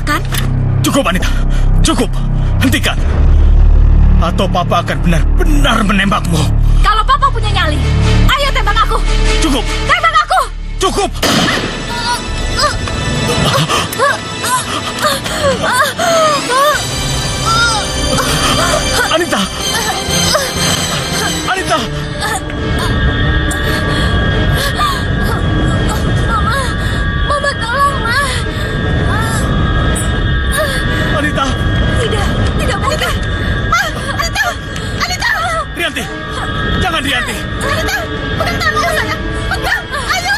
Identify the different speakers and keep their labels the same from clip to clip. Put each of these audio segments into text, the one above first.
Speaker 1: kan?
Speaker 2: Cukup, Anita. Cukup. Hentikan. Atau Papa akan benar-benar menembakmu.
Speaker 1: Kalau Papa punya nyali, ayo tembak aku.
Speaker 2: Cukup.
Speaker 1: Tembak aku.
Speaker 2: Cukup. Anita. Anita.
Speaker 1: Mama tolong, Ma.
Speaker 2: Anita.
Speaker 1: Tidak mungkin. Anita.
Speaker 2: Rianti. Jangan, Rianti.
Speaker 1: Anita, pegang tangan mama saya. Pegang, ayo.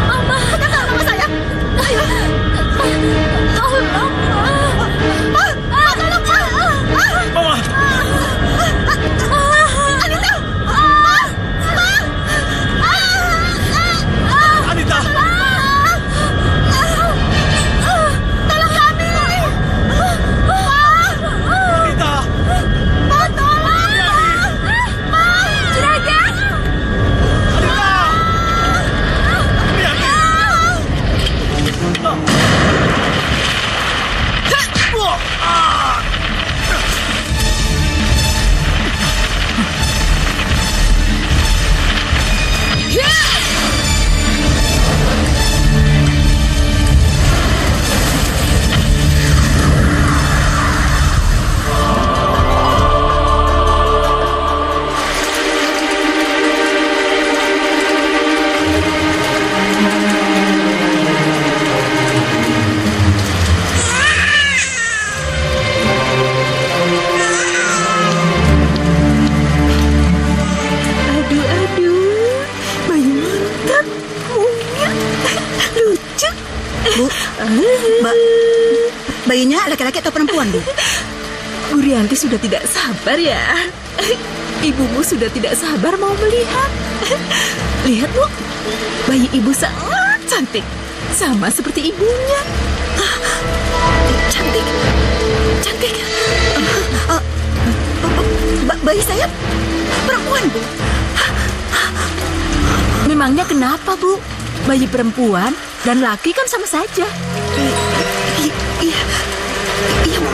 Speaker 1: Mama. Pegang tangan mama saya. Ayo. Tolong, Ma. Tolong, Ma.
Speaker 2: Mama.
Speaker 1: Anita.
Speaker 2: Anita.
Speaker 1: Tolong kami.
Speaker 2: Anita.
Speaker 1: Juragan.
Speaker 2: Anita. Rianti.
Speaker 3: Bayinya laki-laki atau perempuan, Bu?
Speaker 4: Bu Rianti sudah tidak sabar ya. Ibumu sudah tidak sabar mau melihat. Lihat, Bu. Bayi ibu sangat cantik. Sama seperti ibunya.
Speaker 3: Cantik. Cantik. Bayi saya perempuan, Bu.
Speaker 4: Memangnya kenapa, Bu? Bayi perempuan dan laki kan sama saja.
Speaker 3: Iya. Iya, Bu.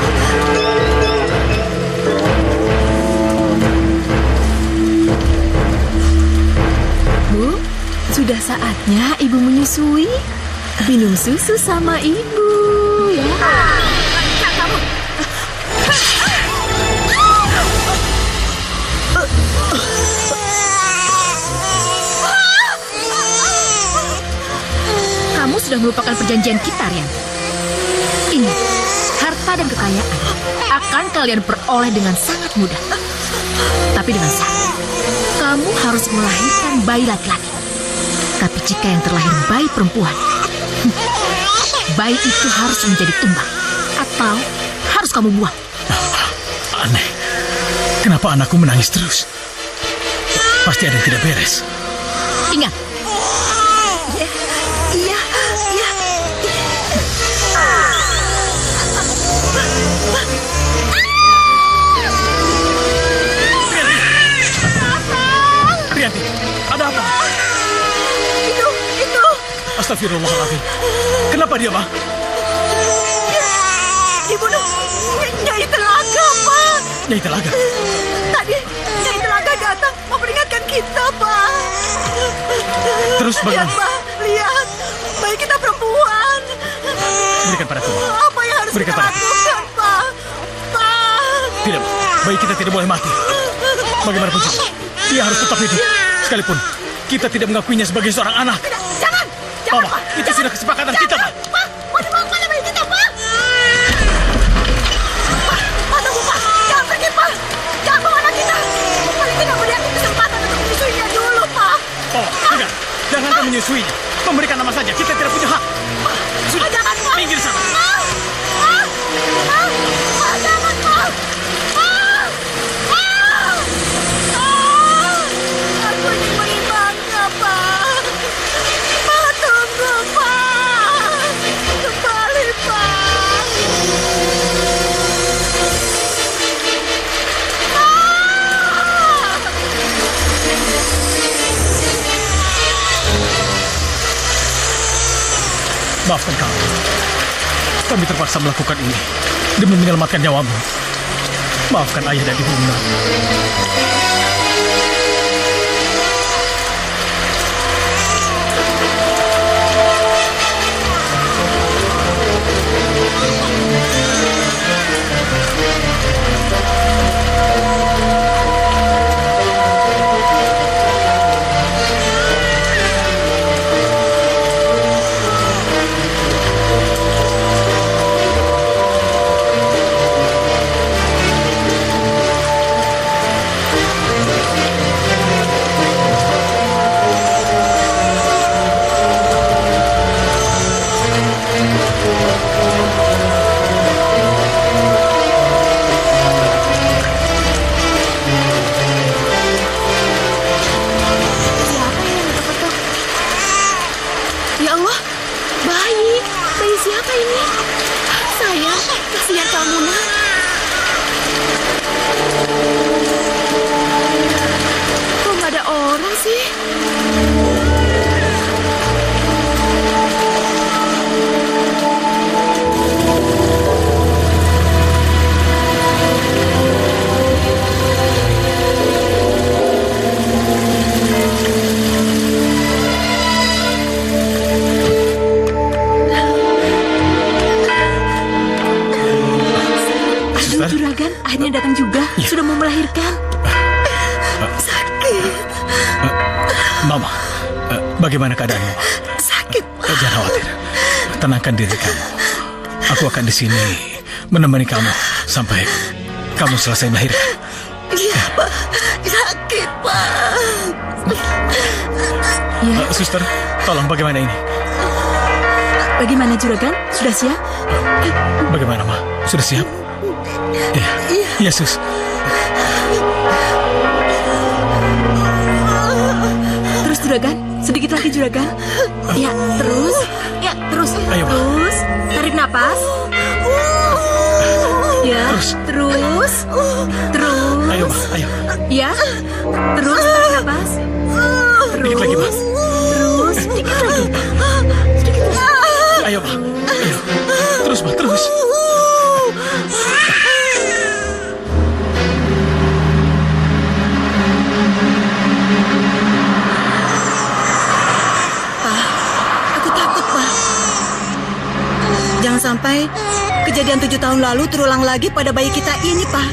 Speaker 4: Bu, sudah saatnya ibu menyusui. Minum susu sama ibu, ya.
Speaker 1: Kamu. Kamu sudah melupakan perjanjian kita, Rian. Ingat, harta dan kekayaan akan kalian peroleh dengan sangat mudah. Tapi dengan syarat, kamu harus melahirkan bayi laki-laki. Tapi jika yang terlahir bayi perempuan, bayi itu harus menjadi tumbang. Atau harus kamu buang.
Speaker 2: Aneh. Kenapa anakku menangis terus? Pasti ada yang tidak beres.
Speaker 1: Ingat,
Speaker 3: Iya.
Speaker 2: Rianti, ada apa?
Speaker 3: Itu.
Speaker 2: Astagfirullahaladzim. Kenapa dia, Ma?
Speaker 3: Dibunuh. Nyai Telaga, Pak.
Speaker 2: Nyai Telaga.
Speaker 3: Tadi Nyai Telaga datang memperingatkan kita, Pak.
Speaker 2: Terus bagaimana?
Speaker 3: Lihat, Pak. Lihat. Bayi kita perempuan.
Speaker 2: Berikan padaku, Ma.
Speaker 3: Apa yang harus
Speaker 2: Berikan
Speaker 3: kita
Speaker 2: padaku.
Speaker 3: lakukan, Pak? Pak.
Speaker 2: Tidak, Ma. Bayi kita tidak boleh mati. Bagaimanapun juga, dia harus tetap hidup. Sekalipun kita tidak mengakuinya sebagai seorang anak.
Speaker 3: Jangan.
Speaker 2: Mama, itu sudah kesepakatan kita, Ma.
Speaker 3: Pak, mau dibawa kemana bayi kita, Pak? Pak, tunggu, Pak. Jangan pergi, Pak. Jangan bawa anak kita. Paling tidak beri aku kesempatan untuk menyusuinya dulu, Pak.
Speaker 2: Oh, tidak. Jangan kau menyusuinya. Memberikan nama saja. Kita tidak punya hak. Sudah,
Speaker 3: Jangan, Pak.
Speaker 2: minggir sana.
Speaker 3: Pak, jangan, Pak. Aku ingin menerimanya, Pak. Pak, tunggu, Pak.
Speaker 2: Maafkan kami. Kami terpaksa melakukan ini demi menyelamatkan nyawamu. Maafkan ayah dan ibu Una.
Speaker 3: Ya Allah, bayi siapa ini? Sayang, kasihan kamu nak. Kok nggak ada orang sih?
Speaker 4: Juragan, akhirnya datang juga. Sudah mau melahirkan.
Speaker 3: Sakit.
Speaker 2: Mama, bagaimana keadaanmu?
Speaker 3: Sakit.
Speaker 2: Jangan khawatir. Tenangkan diri kamu. Aku akan di sini menemani kamu sampai kamu selesai melahirkan.
Speaker 3: Iya, Pak. Sakit, Pak.
Speaker 4: Ya,
Speaker 2: Suster, tolong bagaimana ini?
Speaker 4: bagaimana Juragan? Sudah siap?
Speaker 2: Bagaimana, Ma? Sudah siap? Iya, Sus.
Speaker 4: Terus Juragan, sedikit lagi Juragan. Ya, terus. Ya, terus.
Speaker 2: Ayo, Ma.
Speaker 4: Terus, tarik napas. Ya, terus. Terus.
Speaker 2: Ayo, Ma. Ayo.
Speaker 4: Ya, terus tarik napas.
Speaker 2: Dikit lagi, Ma.
Speaker 4: Terus, sedikit lagi.
Speaker 2: Ayo, Ma. Ayo. Terus, Ma. Terus.
Speaker 3: Aku takut, Pak. Jangan sampai kejadian 7 tahun lalu terulang lagi pada bayi kita ini, Pak.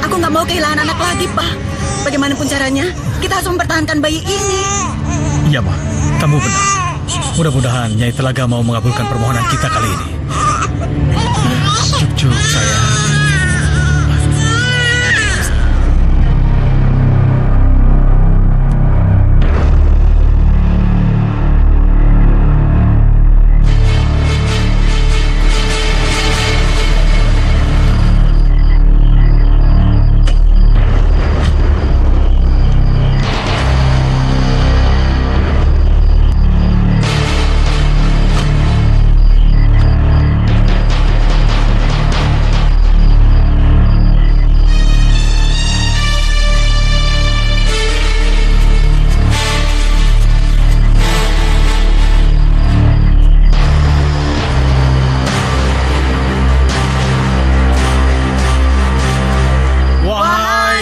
Speaker 3: Aku nggak mau kehilangan anak lagi, Pak. Bagaimanapun caranya, kita harus mempertahankan bayi ini.
Speaker 2: Iya, Ma. Kamu benar. Mudah-mudahan Nyai Telaga mau mengabulkan permohonan kita kali ini. Cuk, sayang.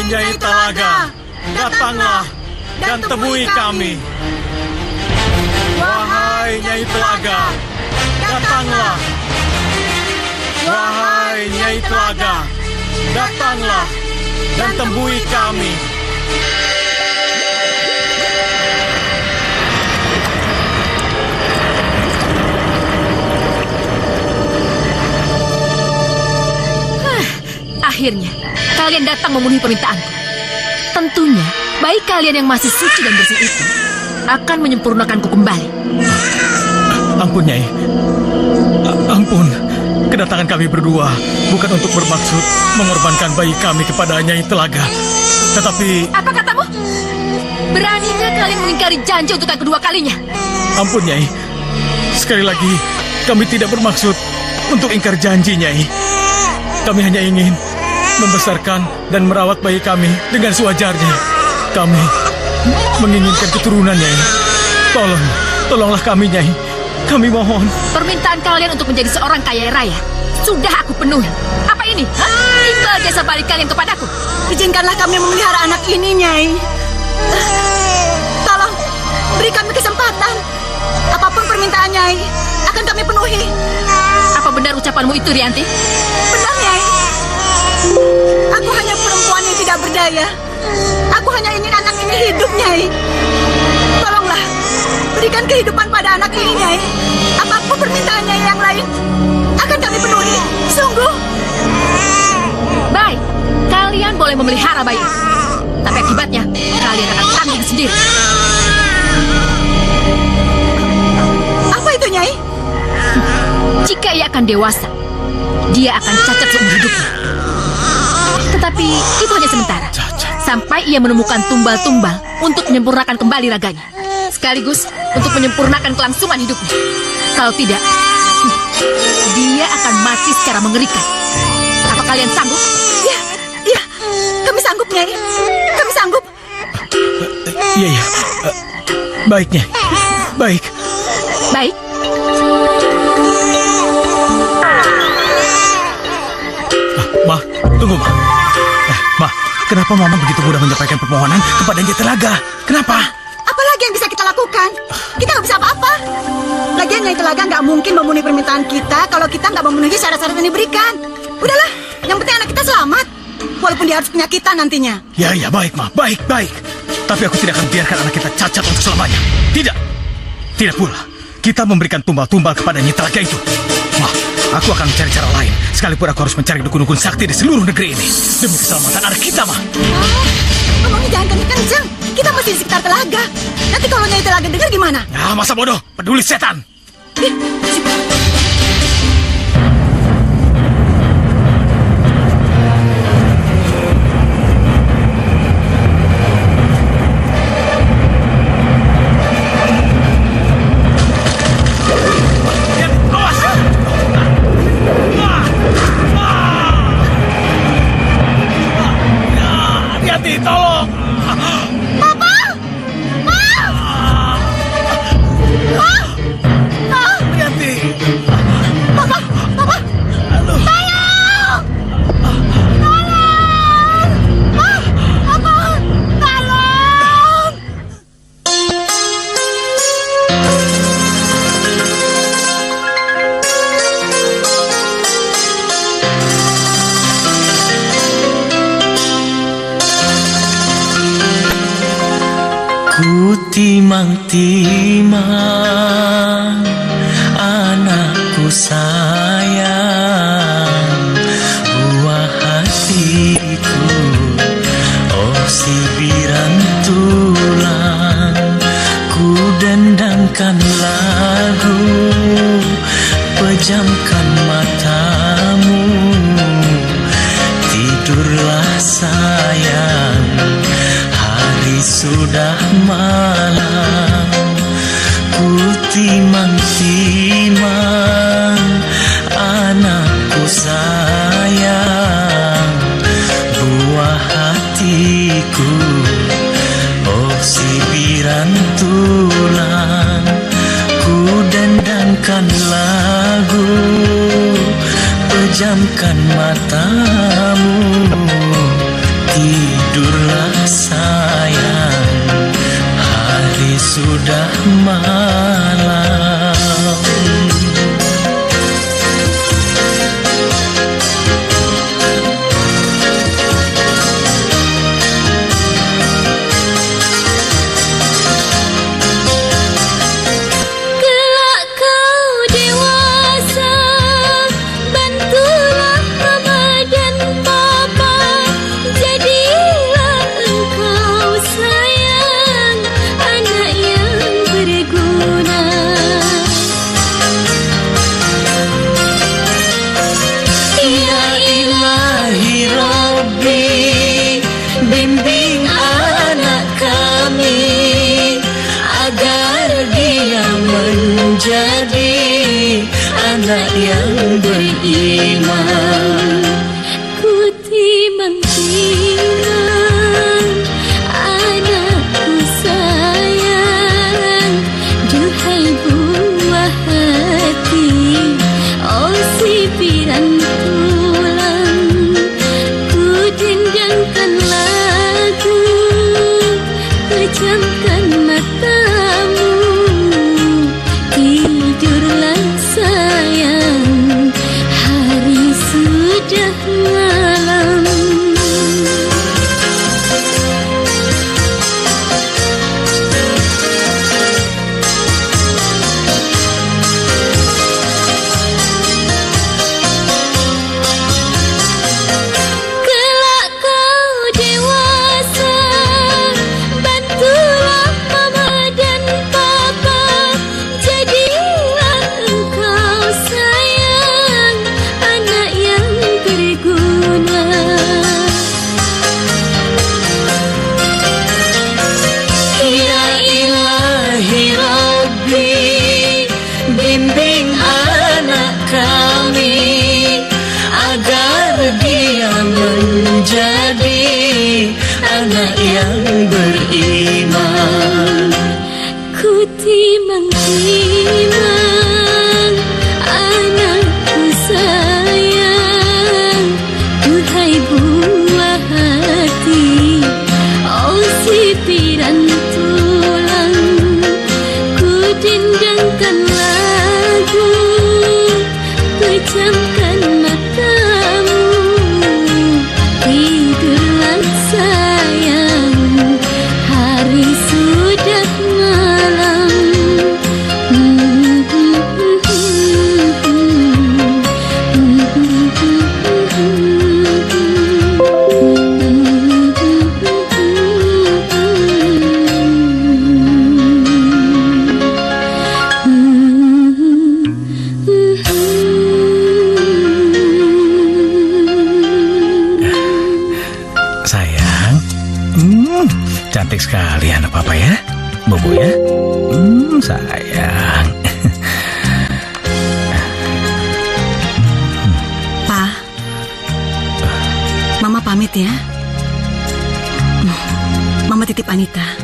Speaker 2: Nyai Telaga, datanglah dan temui kami. Wahai Nyai Telaga, datanglah. Wahai Nyai Telaga, datanglah dan temui kami.
Speaker 1: Akhirnya, kalian datang memenuhi permintaanku. Tentunya, bayi kalian yang masih suci dan bersih itu akan menyempurnakanku kembali.
Speaker 2: Ampun, Nyai. Ampun. Kedatangan kami berdua bukan untuk bermaksud mengorbankan bayi kami kepada Nyai Telaga. Tetapi...
Speaker 1: Apa katamu? Beraninya kalian mengingkari janji untuk yang kedua kalinya?
Speaker 2: Ampun, Nyai. Sekali lagi, kami tidak bermaksud untuk ingkar janji, Nyai. Kami hanya ingin membesarkan dan merawat bayi kami dengan sewajarnya. Kami menginginkan keturunan, Nyai. Tolonglah kami, Nyai. Kami mohon.
Speaker 1: Permintaan kalian untuk menjadi seorang kaya raya sudah aku penuhi. Apa ini? Imbal jasa balik kalian kepadaku.
Speaker 3: Izinkanlah kami memelihara anak ini, Nyai. Tolong, beri kami kesempatan. Apapun permintaan Nyai, akan kami penuhi.
Speaker 1: Apa benar ucapanmu itu, Rianti?
Speaker 3: Benar, Nyai. Aku hanya perempuan yang tidak berdaya. Aku hanya ingin anak ini hidup, Nyai. Tolonglah, berikan kehidupan pada anak ini, Nyai. Apapun permintaan Nyai yang lain, akan kami penuhi. Sungguh.
Speaker 1: Baik, kalian boleh memelihara bayi. Tapi akibatnya, kalian akan tanggung sendiri.
Speaker 3: Apa itu, Nyai?
Speaker 1: Jika ia akan dewasa, dia akan cacat seumur hidupnya. Tetapi itu hanya sementara. Sampai ia menemukan tumbal-tumbal untuk menyempurnakan kembali raganya. Sekaligus untuk menyempurnakan kelangsungan hidupnya. Kalau tidak, dia akan mati secara mengerikan. Apa kalian sanggup?
Speaker 3: Ya, ya, kami sanggup, Nyai. Kami sanggup.
Speaker 2: Iya, iya. Baik, Nyai. Baik.
Speaker 1: Baik.
Speaker 2: Ma, tunggu, Ma. Ma, kenapa Mama begitu mudah menyampaikan permohonan kepada Nyai Telaga? Kenapa?
Speaker 3: Apalagi yang bisa kita lakukan? Kita nggak bisa apa-apa. Lagian Nyai Telaga nggak mungkin memenuhi permintaan kita kalau kita nggak memenuhi syarat-syarat yang diberikan. Udahlah, yang penting anak kita selamat. Walaupun dia harus penyakitan nantinya.
Speaker 2: Ya, ya, baik, Ma. Baik, baik. Tapi aku tidak akan biarkan anak kita cacat untuk selamanya. Tidak. Tidak pula. Kita memberikan tumbal-tumbal kepada Nyai Telaga itu. Ma, aku akan mencari cara lain. Sekalipun aku harus mencari dukun-dukun sakti di seluruh negeri ini. Demi keselamatan anak kita, Ma.
Speaker 3: Ngomongnya jangan kenceng-kenceng. Kita masih di sekitar Telaga. Nanti kalau Nyai Telaga dengar gimana?
Speaker 2: Ya, masa bodoh. Peduli setan.
Speaker 5: Hati, tolong. Hati.
Speaker 6: Ku timang-timang anakku sayang, buah hatiku, oh si biran tulang. Ku dendangkan lagu, pejamkan matamu, tidurlah sayang, hari sudah malam. Ku timang-timang anakku sayang, buah hatiku, oh si biran tulang. Ku dendangkan lagu, pejamkan matamu, tidurlah sayang, hari sudah malam.
Speaker 7: Kelak kau dewasa, bantulah mama dan papa, jadilah engkau sayang, anak yang berguna.
Speaker 6: Ya ilahi Rabbi, bimbing anak kami agar dia menjadi anak yang beriman.
Speaker 7: Ku timang-timang anakku sayang, duhai buah
Speaker 6: menjadi anak yang beriman.
Speaker 7: Ku timang-timang anakku sayang, duhai buah hati, oh sitiran tulang. Ku dendangkan lagu, pejamkan matamu, tidurlah sayang, hari sudah malam.
Speaker 2: Sayang, cantik sekali anak papa ya, Bobo ya. Sayang.
Speaker 3: Pa, Mama pamit ya. Mama titip Anita.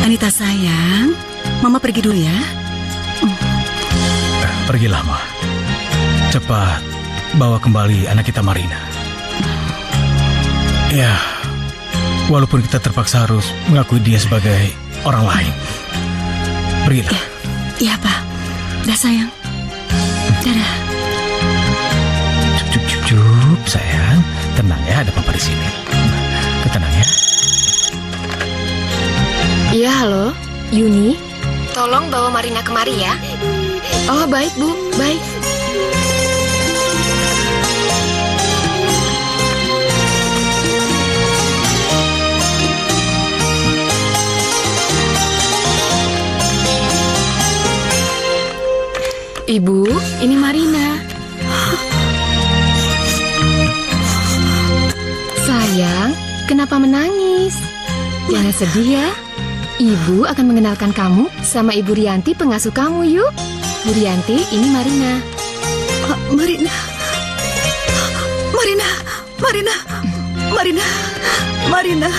Speaker 3: Anita sayang, Mama pergi dulu ya.
Speaker 2: Pergilah, Ma. Cepat bawa kembali anak kita Marina. Ya, walaupun kita terpaksa harus mengakui dia sebagai orang lain. Pergilah.
Speaker 3: Iya, Pa. Dah sayang. Dadah.
Speaker 2: Cup, cup, cup, sayang. Tenang ya, ada papa di sini. Tenang ya.
Speaker 1: Iya, halo, Yuni.
Speaker 8: Tolong bawa Marina kemari ya.
Speaker 1: Oh, baik, Bu. Baik. Ibu, ini Marina. Sayang, kenapa menangis? Jangan sedih ya. Ibu akan mengenalkan kamu sama Ibu Rianti, pengasuh kamu, yuk. Bu Rianti, ini Marina.
Speaker 3: Marina. Marina. Marina. Marina. Marina.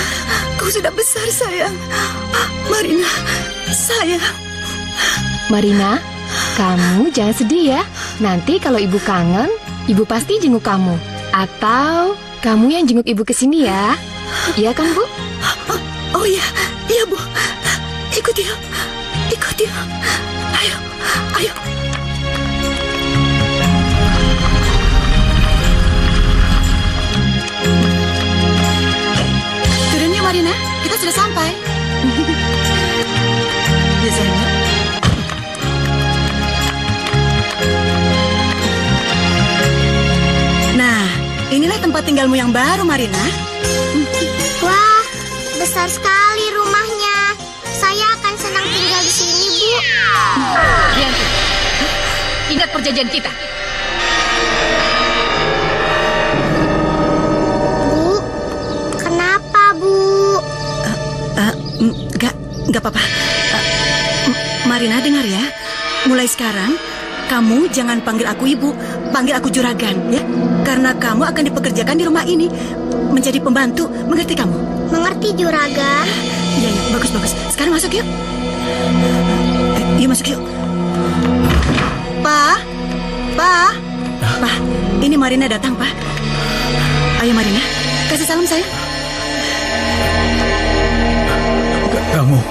Speaker 3: Kau sudah besar, sayang. Marina. Sayang.
Speaker 1: Marina, kamu jangan sedih ya. Nanti kalau ibu kangen, ibu pasti jenguk kamu. Atau kamu yang jenguk ibu ke sini ya. Iya kan, Bu?
Speaker 3: Oh iya, iya Bu. Ikut ya. Ikut ya. Ayo, ayo. Turun yuk Marina, kita sudah sampai. Ya sayang. Nah, inilah tempat tinggalmu yang baru, Marina.
Speaker 9: Wah, besar sekali rumahnya. Saya akan senang tinggal di sini, Bu.
Speaker 1: Rianti, ingat perjanjian kita.
Speaker 9: Bu, kenapa, Bu?
Speaker 3: Enggak apa-apa. Marina, dengar ya. Mulai sekarang, kamu jangan panggil aku ibu, panggil aku juragan, ya. Karena kamu akan dipekerjakan di rumah ini, menjadi pembantu, mengerti kamu?
Speaker 9: Mengerti, juragan.
Speaker 3: Iya, ya, bagus. Sekarang masuk yuk. Yuk masuk yuk. Pa, ini Marina datang, Pa. Ayo Marina, kasih salam saya.
Speaker 2: Kamu,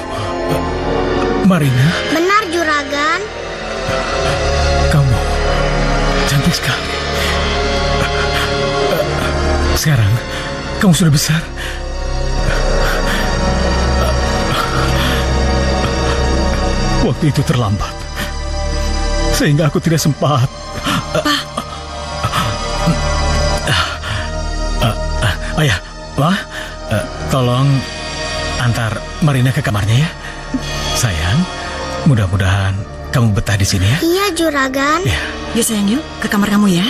Speaker 2: Marina,
Speaker 9: Benar, juragan.
Speaker 2: kamu cantik sekali. Sekarang kamu sudah besar. Waktu itu terlambat, sehingga aku tidak sempat. Ayah, Ma, tolong antar Marina ke kamarnya ya. Sayang, mudah-mudahan kamu betah di sini ya.
Speaker 9: Iya, juragan.
Speaker 2: Ya.
Speaker 3: Yuk sayang, yuk ke kamar kamu ya.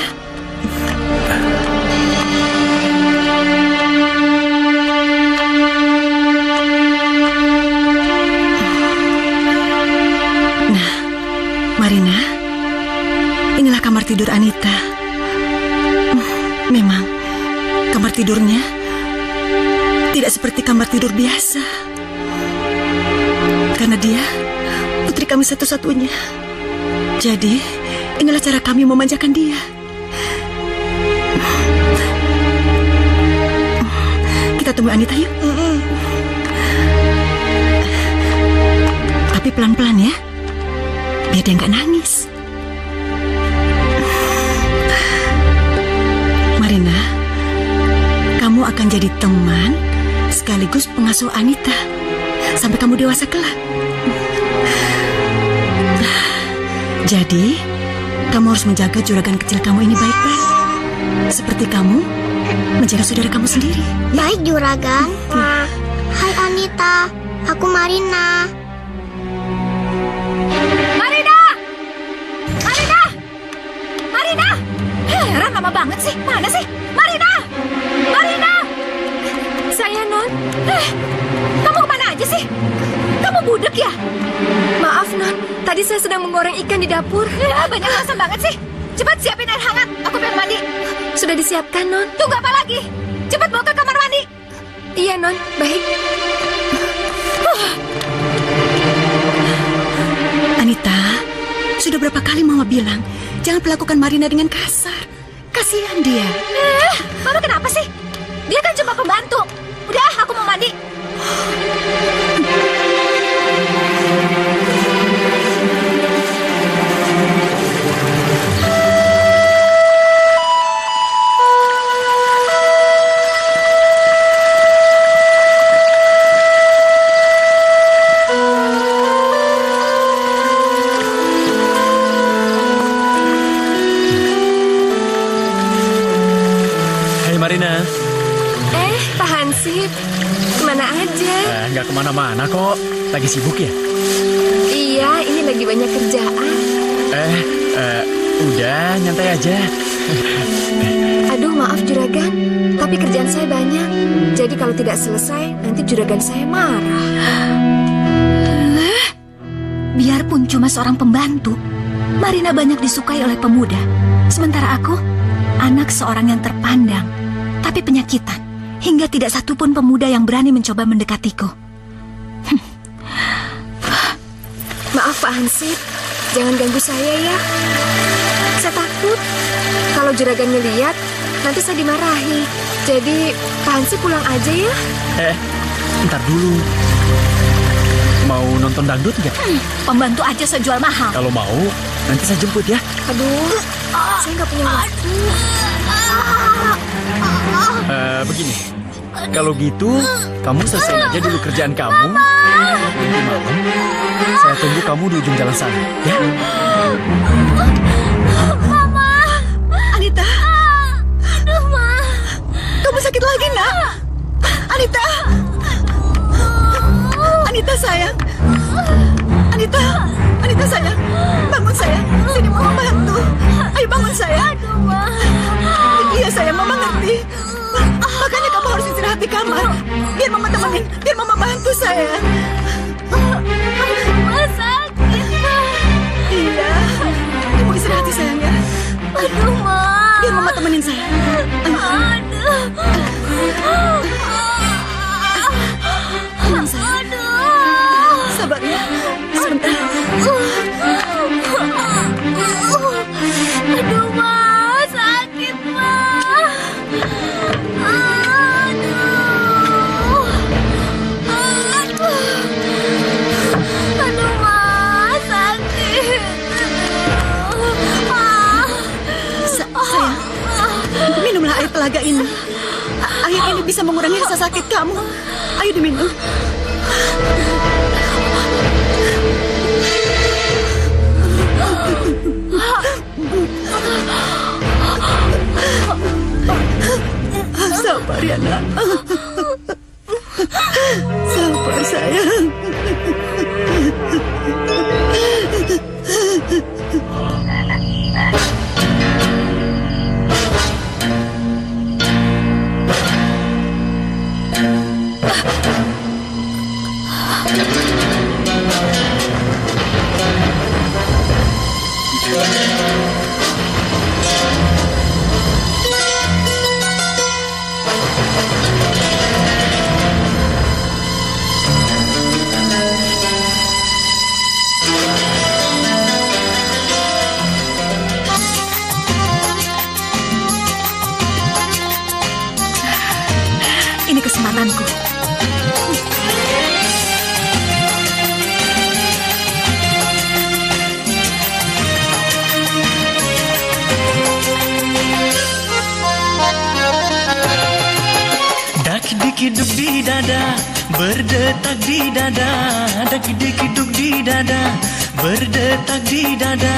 Speaker 3: Nah, Marina, inilah kamar tidur Anita. Memang kamar tidurnya tidak seperti kamar tidur biasa. Karena dia putri kami satu-satunya. Jadi, inilah cara kami memanjakan dia. Kita tunggu Anita yuk. Tapi pelan-pelan ya, biar dia nggak nangis. Marina, kamu akan jadi teman sekaligus pengasuh Anita sampai kamu dewasa kelak. Jadi, kamu harus menjaga juragan kecil kamu ini baik-baik. Seperti kamu menjaga saudara kamu sendiri.
Speaker 9: Baik, juragan. Hai Anita, aku Marina.
Speaker 1: Marina! Marina! Marina! Heran, lama banget sih. Mana sih? Marina! Marina! Saya, Non. Kamu kemana aja sih? Kamu budek ya? Maaf, Non. Tadi saya sedang menggoreng ikan di dapur. Banyak rasa banget sih. Cepat siapin air hangat. Aku pengen mandi. Sudah disiapkan, Non. Tunggu apa lagi? Cepat bawa ke kamar mandi. Iya, Non. Baik.
Speaker 3: Anita, sudah berapa kali Mama bilang, jangan perlakukan Marina dengan kasar. Kasihan dia.
Speaker 1: Mama kenapa sih? Dia kan cuma pembantu. Udah, aku mau mandi.
Speaker 2: Marina.
Speaker 1: Pak Hansip, kemana aja?
Speaker 2: Nggak kemana-mana kok. Lagi sibuk ya?
Speaker 1: Iya, ini lagi banyak kerjaan.
Speaker 2: Udah, nyantai aja.
Speaker 1: Aduh, maaf juragan, tapi kerjaan saya banyak. Jadi kalau tidak selesai, nanti juragan saya marah.
Speaker 4: Biarpun cuma seorang pembantu, Marina banyak disukai oleh pemuda. Sementara aku, anak seorang yang terpandang, tapi penyakitan. Hingga tidak satupun pemuda yang berani mencoba mendekatiku.
Speaker 1: Maaf Pak Hansip, jangan ganggu saya ya. Saya takut kalau juragan ngeliat, nanti saya dimarahi. Jadi Pak Hansip pulang aja ya.
Speaker 2: Ntar dulu. Mau nonton dangdut nggak?
Speaker 4: Pembantu aja saya jual mahal.
Speaker 2: Kalau mau, nanti saya jemput ya.
Speaker 1: Aduh, saya nggak punya waktu.
Speaker 2: Begini, kalau gitu kamu selesai aja dulu kerjaan kamu. Nanti malam saya tunggu kamu di ujung jalan sana, ya?
Speaker 3: Mama, Anita.
Speaker 1: Aduh, Ma.
Speaker 3: Kamu sakit lagi, Nak? Anita. Anita sayang. Anita sayang. Bangun sayang. Sini Mama bantu. Ayo bangun sayang.
Speaker 1: Aduh, Ma.
Speaker 3: Iya sayang, Mama ngerti. Makanya kamu harus istirahat di kamar. Biar Mama temenin, biar Mama bantu sayang.
Speaker 1: Ma sakit, Ma.
Speaker 3: Iya. Kamu istirahat sayang ya.
Speaker 1: Aduh, Ma.
Speaker 3: Biar Mama temenin sayang.
Speaker 1: Aduh.
Speaker 3: Tenang sayang. Sabar ya. Sebentar.
Speaker 1: Aduh, Ma. Sakit, Ma. Aduh, Ma. Sakit.
Speaker 3: Sayang, minumlah air telaga ini. Air ini bisa mengurangi rasa sakit kamu. Ayo diminum. Sabar ya, Nak. Sabar, sayang.
Speaker 4: denganku.
Speaker 6: Dak-dik-duk di dada, berdetak di dada. Dak-dik-duk di dada, berdetak di dada.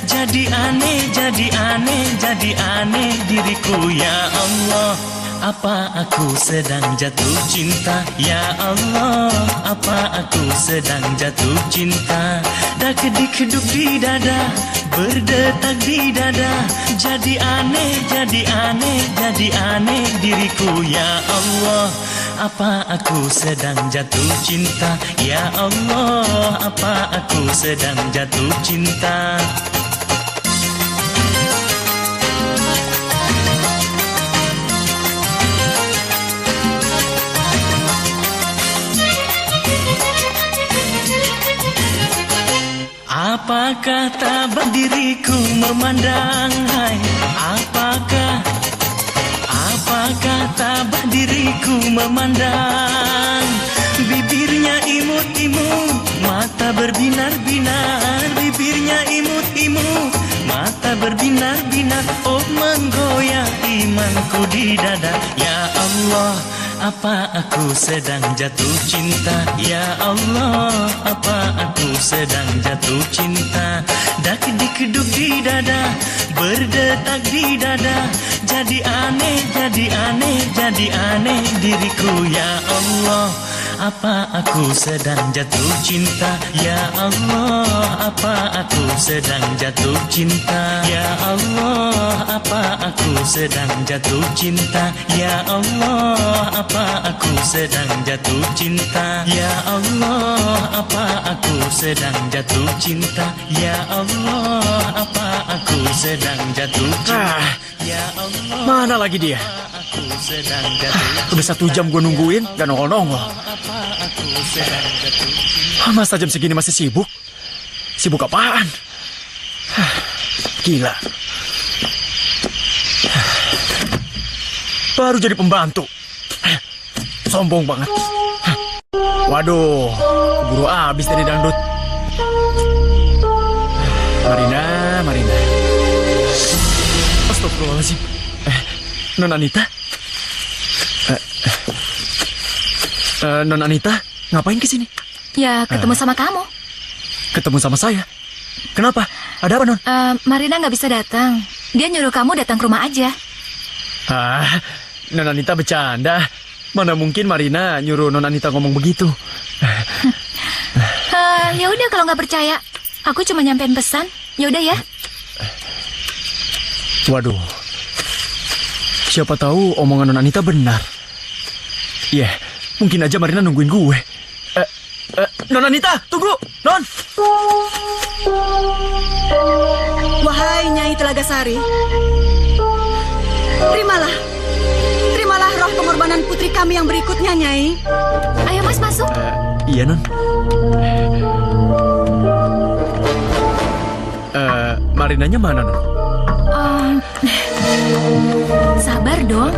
Speaker 6: Jadi aneh, jadi aneh, jadi aneh diriku ya Allah. Apa aku sedang jatuh cinta? Ya Allah, apa aku sedang jatuh cinta? Dak-dik-duk di dada, berdetak di dada. Jadi aneh, jadi aneh, jadi aneh diriku ya Allah. Apa aku sedang jatuh cinta? Ya Allah, apa aku sedang jatuh cinta? Apakah tabah diriku memandang, hai? Apakah tabah diriku memandang? Bibirnya imut-imut, mata berbinar-binar. Bibirnya imut-imut, mata berbinar-binar. Oh, menggoyah imanku di dada. Ya Allah, apa aku sedang jatuh cinta? Ya Allah, apa aku sedang jatuh cinta? Dak-dik-duk di dada, berdetak di dada. Jadi aneh, jadi aneh, jadi aneh diriku ya Allah. Apa aku sedang jatuh cinta? Ya Allah, apa aku sedang jatuh cinta? Ya Allah, apa aku sedang jatuh cinta? Ya Allah, apa aku sedang jatuh cinta? Ya Allah, apa aku sedang jatuh cinta? Ya Allah, apa aku sedang jatuh cinta? Ya Allah,
Speaker 2: Mana lagi dia?
Speaker 6: aku sedang jatuh.
Speaker 2: Udah 1 jam gue nungguin, gak nongol-nongol.
Speaker 6: Apa aku sedang jatuh cinta?
Speaker 2: Masa jam segini masih sibuk? Sibuk apaan? Gila. Baru jadi pembantu. Sombong banget. Waduh, buru abis dari dangdut. Marina. Astagfirullahaladzim. Non Anita? Non Anita, ngapain kesini?
Speaker 1: Ya, ketemu sama kamu.
Speaker 2: Ketemu sama saya. Kenapa? Ada apa, Non?
Speaker 1: Marina nggak bisa datang. Dia nyuruh kamu datang ke rumah aja.
Speaker 2: Non Anita bercanda. Mana mungkin Marina nyuruh Non Anita ngomong begitu.
Speaker 1: Ya udah kalau nggak percaya, aku cuma nyampein pesan. Ya udah ya.
Speaker 2: Waduh. Siapa tahu omongan Non Anita benar. Iya, mungkin aja Marina nungguin gue. Non Anita, tunggu! Non!
Speaker 3: Wahai Nyai Telagasari, terimalah roh pengorbanan putri kami yang berikutnya, Nyai.
Speaker 1: Ayo Mas masuk.
Speaker 2: Iya, Non. Marinanya mana, Non?
Speaker 1: Sabar dong.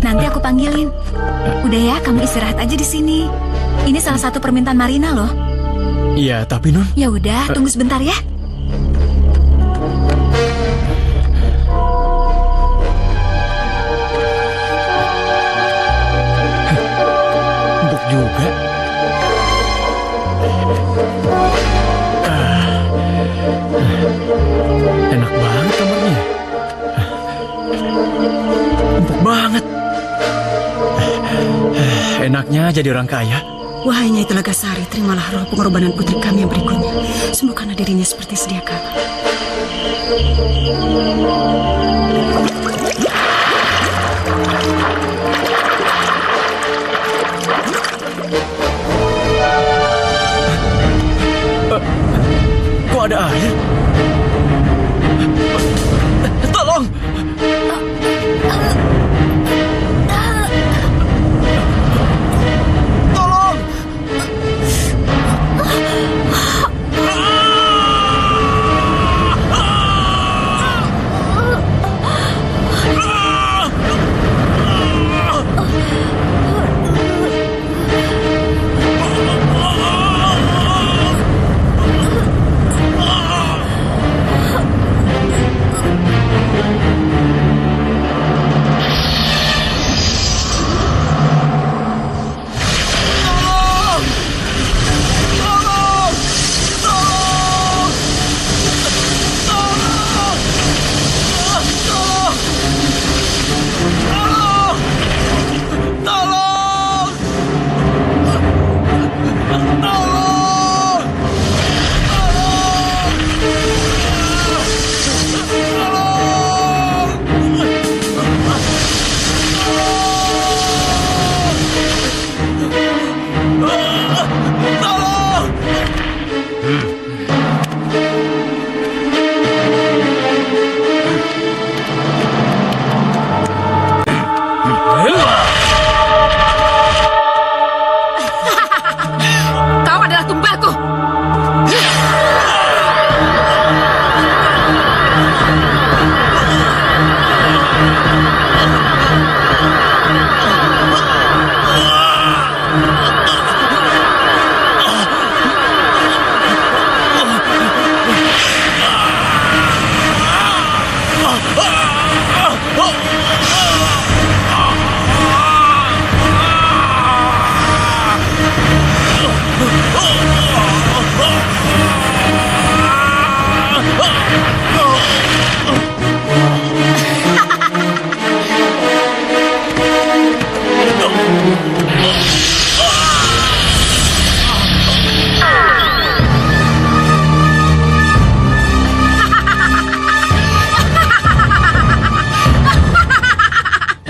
Speaker 1: Nanti aku panggilin. Udah ya, kamu istirahat aja di sini. Ini salah satu permintaan Marina loh.
Speaker 2: Iya, tapi Non.
Speaker 1: Ya udah, tunggu sebentar ya.
Speaker 2: Empuk juga. Enak banget kamarnya. Empuk banget. Enaknya jadi orang kaya.
Speaker 3: Wahai Nyai Telagasari, terimalah roh pengorbanan putri kami yang berikutnya. Sembuhkanlah dirinya seperti sedia kala.
Speaker 2: Kok ada air? Tolong! Tolong!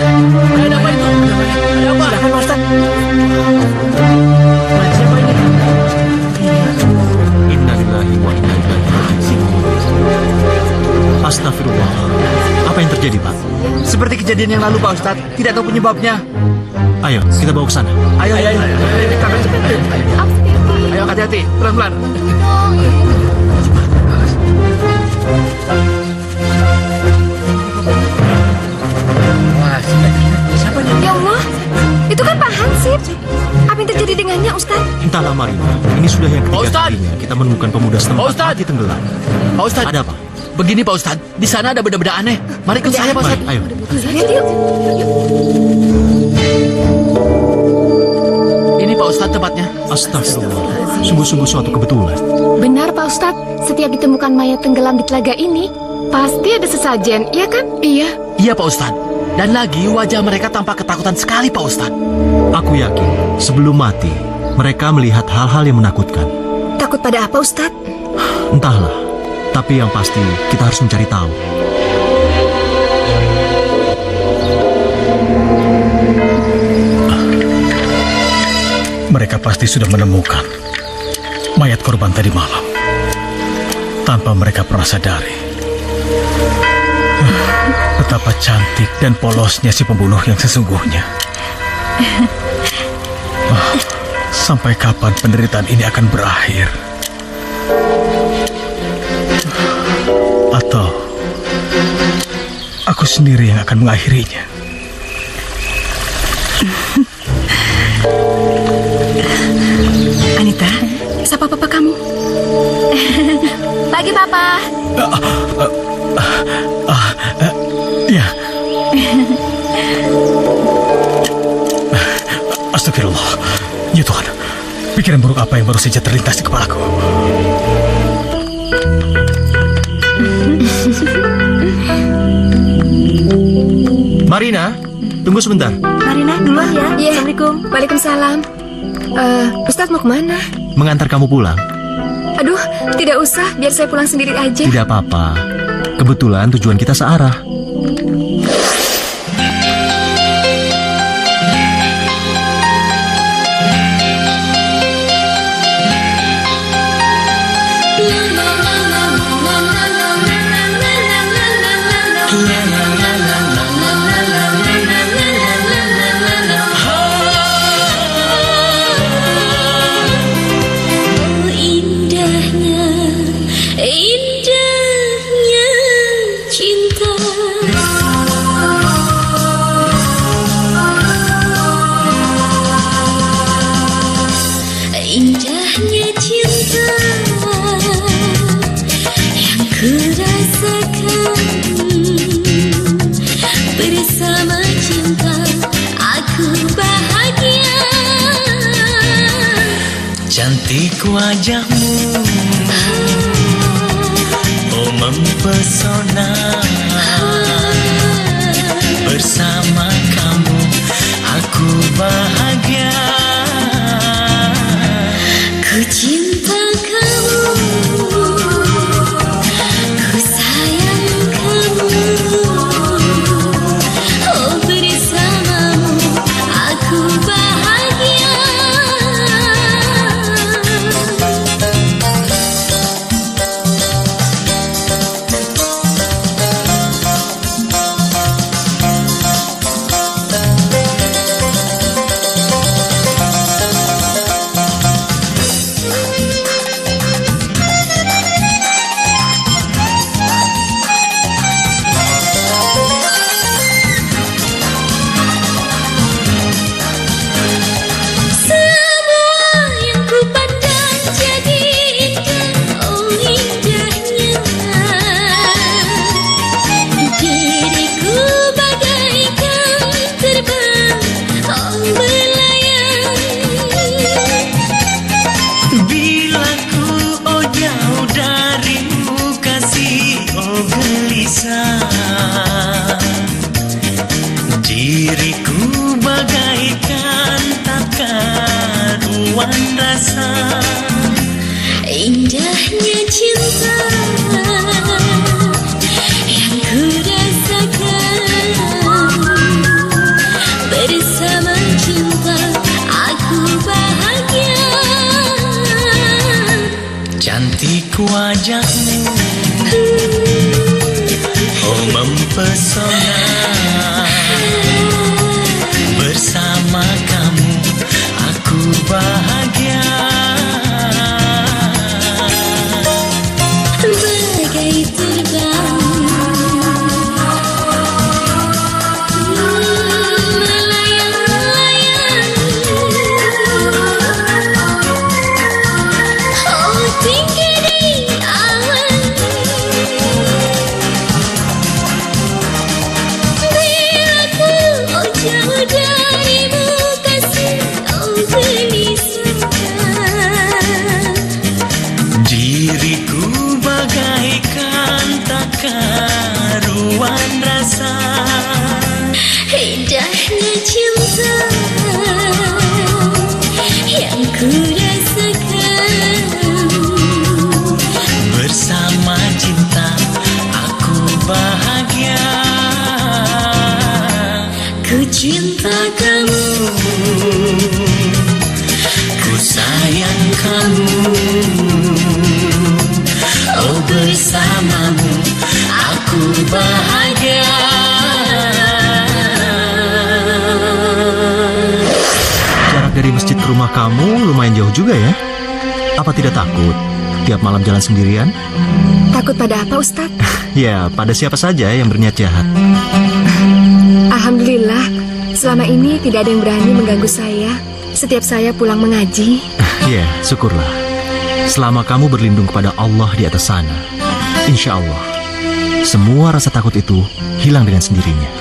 Speaker 5: Ada apa itu? Ada apa? Silakan, Pak Ustaz. Siapa ini?
Speaker 10: Innalillahi wa inna ilaihi raji'un. Astagfirullah. Apa yang terjadi, Pak?
Speaker 5: Seperti kejadian yang lalu, Pak Ustaz. Tidak tahu penyebabnya.
Speaker 10: Ayo, kita bawa ke sana.
Speaker 5: Ayo. Ayo, hati-hati. Pelan-pelan.
Speaker 8: Ya Allah, itu kan Pak Hansip. Apa yang terjadi dengannya, Ustaz?
Speaker 10: Entahlah, Marina. Ini sudah yang
Speaker 5: Pak
Speaker 10: ketiga
Speaker 5: Ustaz.
Speaker 10: kalinya kita menemukan pemuda
Speaker 5: Pak
Speaker 10: setempat
Speaker 5: Ustaz.
Speaker 10: mati tenggelam.
Speaker 5: Pak Ustaz.
Speaker 10: Ada apa?
Speaker 5: Begini, Pak Ustaz. Di sana ada benda-benda aneh. Mari ikut saya, Pak Ustaz.
Speaker 10: Mari, ayo.
Speaker 8: Lihat yuk.
Speaker 5: Ini Pak Ustaz tempatnya.
Speaker 10: Astagfirullah. Sungguh-sungguh suatu kebetulan.
Speaker 8: Benar, Pak Ustaz. Setiap ditemukan mayat tenggelam di telaga ini, pasti ada sesajen, iya kan? Iya.
Speaker 5: Iya, Pak Ustaz. Dan lagi wajah mereka tampak ketakutan sekali, Pak Ustaz.
Speaker 10: Aku yakin sebelum mati mereka melihat hal-hal yang menakutkan.
Speaker 8: Takut pada apa, Ustaz?
Speaker 10: Entahlah. Tapi yang pasti kita harus mencari tahu.
Speaker 2: Mereka pasti sudah menemukan mayat korban tadi malam tanpa mereka pernah sadari betapa cantik dan polosnya si pembunuh yang sesungguhnya. Sampai kapan penderitaan ini akan berakhir? Atau aku sendiri yang akan mengakhirinya?
Speaker 4: Anita, sapa papa kamu?
Speaker 8: Pagi, Papa.
Speaker 2: Ya. Astagfirullah. Ya Tuhan, pikiran buruk apa yang baru saja terlintas di kepalaku?
Speaker 10: Marina, tunggu sebentar.
Speaker 4: Marina, duluan ya.
Speaker 8: Iya.
Speaker 4: Assalamualaikum.
Speaker 8: Waalaikumsalam. Ustaz mau kemana?
Speaker 10: Mengantar kamu pulang.
Speaker 8: Aduh, tidak usah. Biar saya pulang sendiri aja.
Speaker 10: Tidak apa-apa. Kebetulan tujuan kita searah.
Speaker 7: Indahnya cinta. Indahnya cinta yang kurasakan. Bersama cinta aku bahagia.
Speaker 6: Cantik wajahmu, oh mempesona. Bersama kamu aku bahagia.
Speaker 7: Ku cinta kamu, ku sayang kamu. Oh bersamamu aku bahagia.
Speaker 6: mempesona. Bersama kamu aku bahagia.
Speaker 7: Bagai terbang melayang-layang. Oh, tinggi di awan. Bila ku jauh darimu kasih, oh gelisahkan.
Speaker 6: Diriku bagaikan tak karuan rasa.
Speaker 7: Indahnya cinta yang ku rasakan.
Speaker 6: Bersama cinta aku bahagia.
Speaker 7: Ku cinta kamu,
Speaker 6: Ku sayang kamu. Oh, bersamamu aku bahagia.
Speaker 10: Jarak dari masjid ke rumah kamu lumayan jauh juga ya? Apa tidak takut tiap malam jalan sendirian?
Speaker 8: Takut pada apa, Ustadz?
Speaker 10: Ya, pada siapa saja yang berniat jahat.
Speaker 8: Alhamdulillah, selama ini tidak ada yang berani mengganggu saya. Setiap saya pulang mengaji.
Speaker 10: Ya, syukurlah. Selama kamu berlindung kepada Allah di atas sana, insya Allah, semua rasa takut itu hilang dengan sendirinya.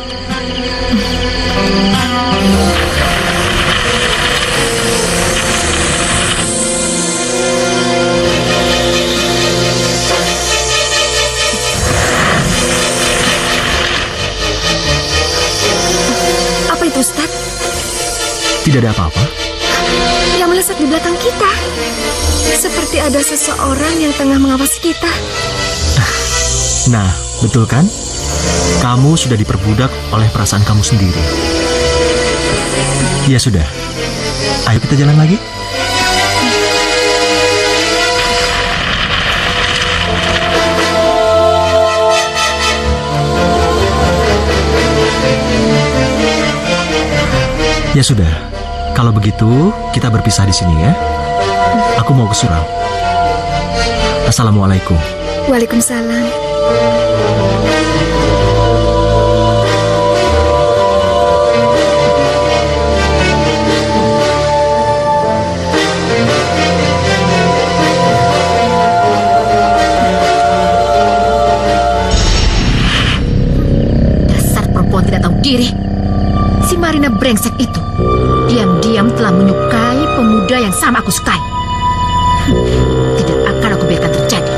Speaker 8: Apa itu, Ustadz?
Speaker 10: Tidak ada apa-apa.
Speaker 8: Yang melesat di belakang kita. Seperti ada seseorang yang tengah mengawasi kita.
Speaker 10: Nah, betul kan? Kamu sudah diperbudak oleh perasaan kamu sendiri. Ya sudah, ayo kita jalan lagi. Ya sudah, kalau begitu kita berpisah di sini ya. Aku mau ke surau. Assalamualaikum.
Speaker 8: Waalaikumsalam.
Speaker 1: Dasar perempuan tidak tahu diri. Si Marina brengsek itu diam-diam telah menyukai pemuda yang sama aku sukai. Tidak akan aku biarkan terjadi.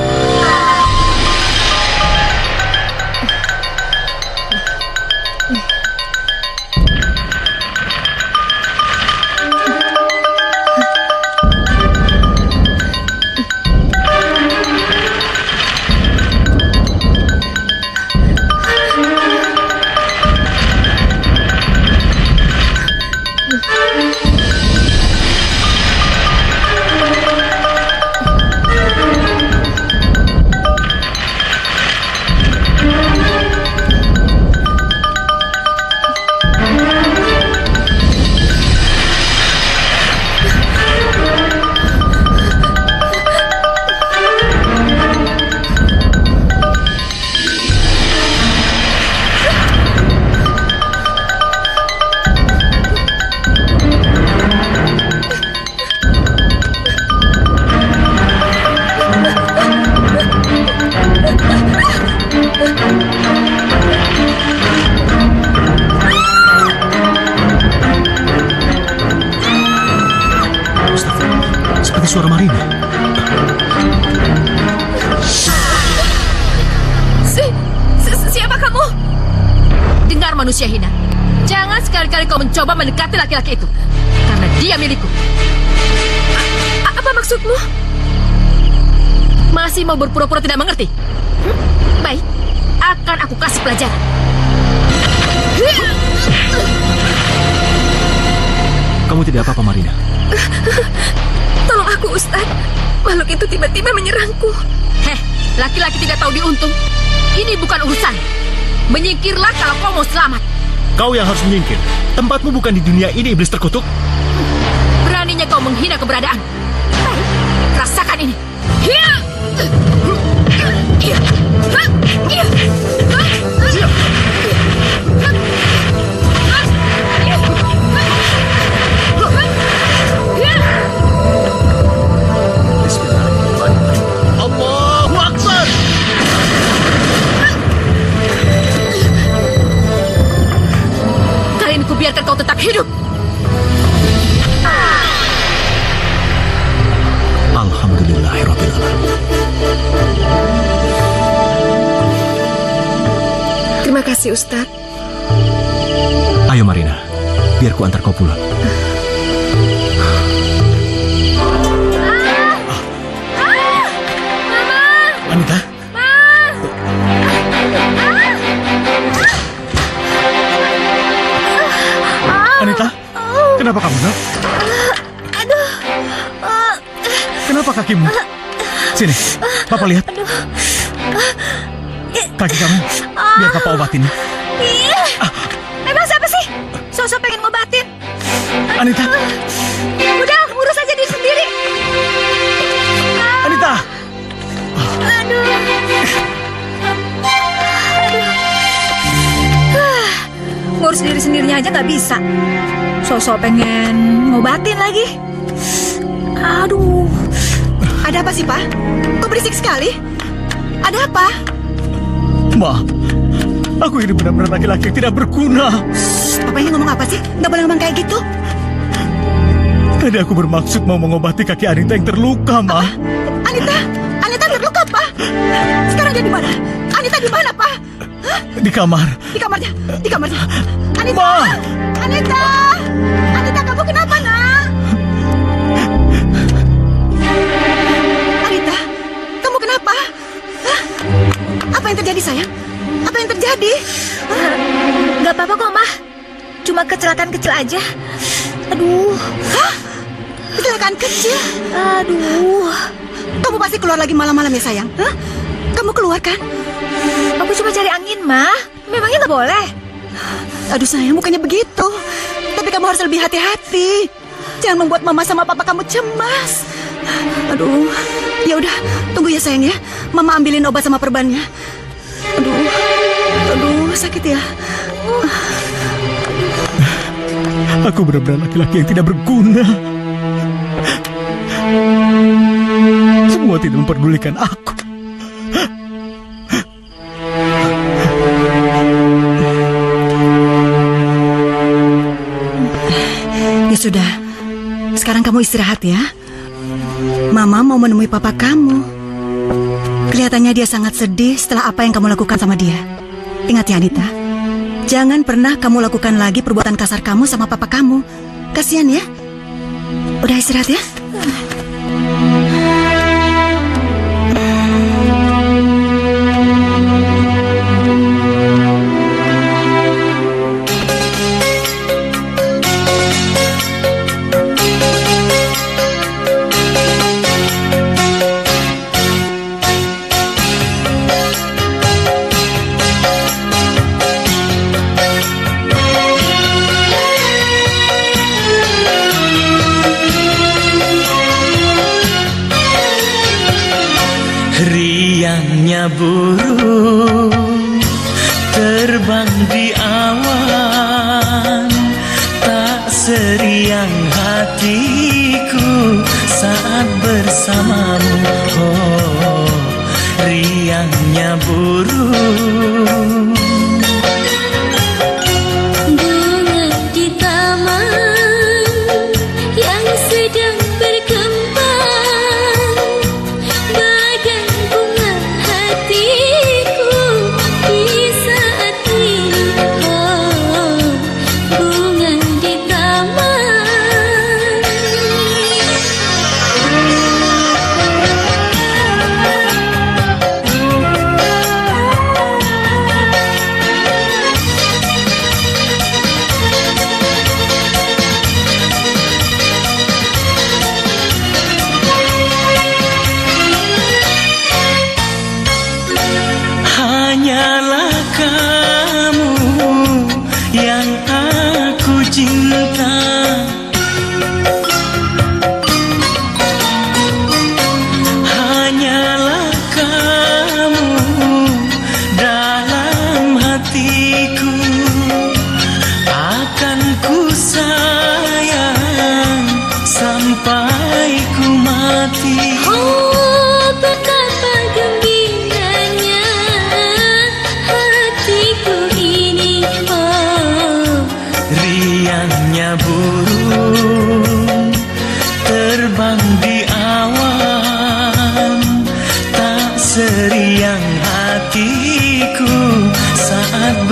Speaker 10: Seperti suara Marina.
Speaker 1: Siapa kamu? Dengar manusia hina. Jangan sekali-kali kau mencoba mendekati laki-laki itu. Karena dia milikku.
Speaker 8: Apa maksudmu?
Speaker 1: Masih mau berpura-pura tidak mengerti? Baik, akan aku kasih pelajaran.
Speaker 10: Kamu tidak apa-apa, Marina?
Speaker 8: Tolong aku, Ustadz. Makhluk itu tiba-tiba menyerangku.
Speaker 1: Heh, laki-laki tidak tahu diuntung. Ini bukan urusan. Menyingkirlah kalau kau mau selamat.
Speaker 10: Kau yang harus menyingkir. Tempatmu bukan di dunia ini, iblis terkutuk.
Speaker 1: Beraninya kau menghina keberadaan. Baik, rasakan ini. Hiya! Hiya! Hah! Hiya! Hah! Hiya! Hah! Hah! Hiya! Hah! Hah! Hiya!
Speaker 10: Bismillahirrahmanirrahim. Allahu Akbar.
Speaker 1: Kali ini kubiarkan kau tetap hidup.
Speaker 10: Alhamdulillahirrahmanirrahim.
Speaker 4: Terima kasih, Ustadz.
Speaker 10: Ayo Marina, biar ku antar kau pulang.
Speaker 2: Anita? Anita? Kenapa kamu, nak? Kenapa kakimu? Sini, Papa lihat. Kaki kamu, biar Papa obatin.
Speaker 3: Emang siapa sih? Sosok pengen ngobatin.
Speaker 2: Anita!
Speaker 3: Udah, ngurus aja diri sendiri.
Speaker 2: Anita!
Speaker 3: Ngurus diri sendirinya aja nggak bisa. Sosok pengen ngobatin lagi. Aduh. Ada apa sih, Pak? Kok berisik sekali? Ada apa?
Speaker 2: Ma, aku ini benar-benar laki-laki yang tidak berguna.
Speaker 3: Papa ini ngomong apa sih? Nggak boleh ngomong kayak gitu.
Speaker 2: Tadi aku bermaksud mau mengobati kaki Anita yang terluka, Ma.
Speaker 3: Anita terluka, Pak. Sekarang dia di mana? Anita di mana, Pak? Hah?
Speaker 2: Di kamar.
Speaker 3: Di kamarnya. Anita!
Speaker 2: Ma!
Speaker 3: Anita, kamu kenapa, nak? Anita, kamu kenapa? Hah? Apa yang terjadi, sayang? Apa yang terjadi? Gak apa-apa kok, Mah. Cuma kecelakaan kecil aja. Aduh. Hah? Kecelakaan kecil? Aduh. Kamu pasti keluar lagi malam-malam ya, sayang? Hah? Kamu keluar kan? Aku cuma cari angin, Mah. Memangnya nggak boleh? Aduh sayang, bukannya begitu. Tapi kamu harus lebih hati-hati. Jangan membuat mama sama papa kamu cemas. Aduh, ya udah, tunggu ya sayang ya. Mama ambilin obat sama perbannya. Aduh, sakit ya.
Speaker 2: Aku benar-benar laki-laki yang tidak berguna. Semua tidak memperdulikan aku.
Speaker 3: Ya sudah, sekarang kamu istirahat ya. Mama mau menemui papa kamu. Kelihatannya dia sangat sedih setelah apa yang kamu lakukan sama dia. Ingat ya Anita, jangan pernah kamu lakukan lagi perbuatan kasar kamu sama papa kamu. Kasihan ya. Udah istirahat ya.
Speaker 6: Riangnya burung terbang di awan, tak seriang hatiku saat bersamamu. Oh, riangnya burung.
Speaker 7: Bunga di taman yang sedang berkembang, bagai bunga hatiku di saat ini. Oh, bunga di taman.
Speaker 6: Hanyalah kau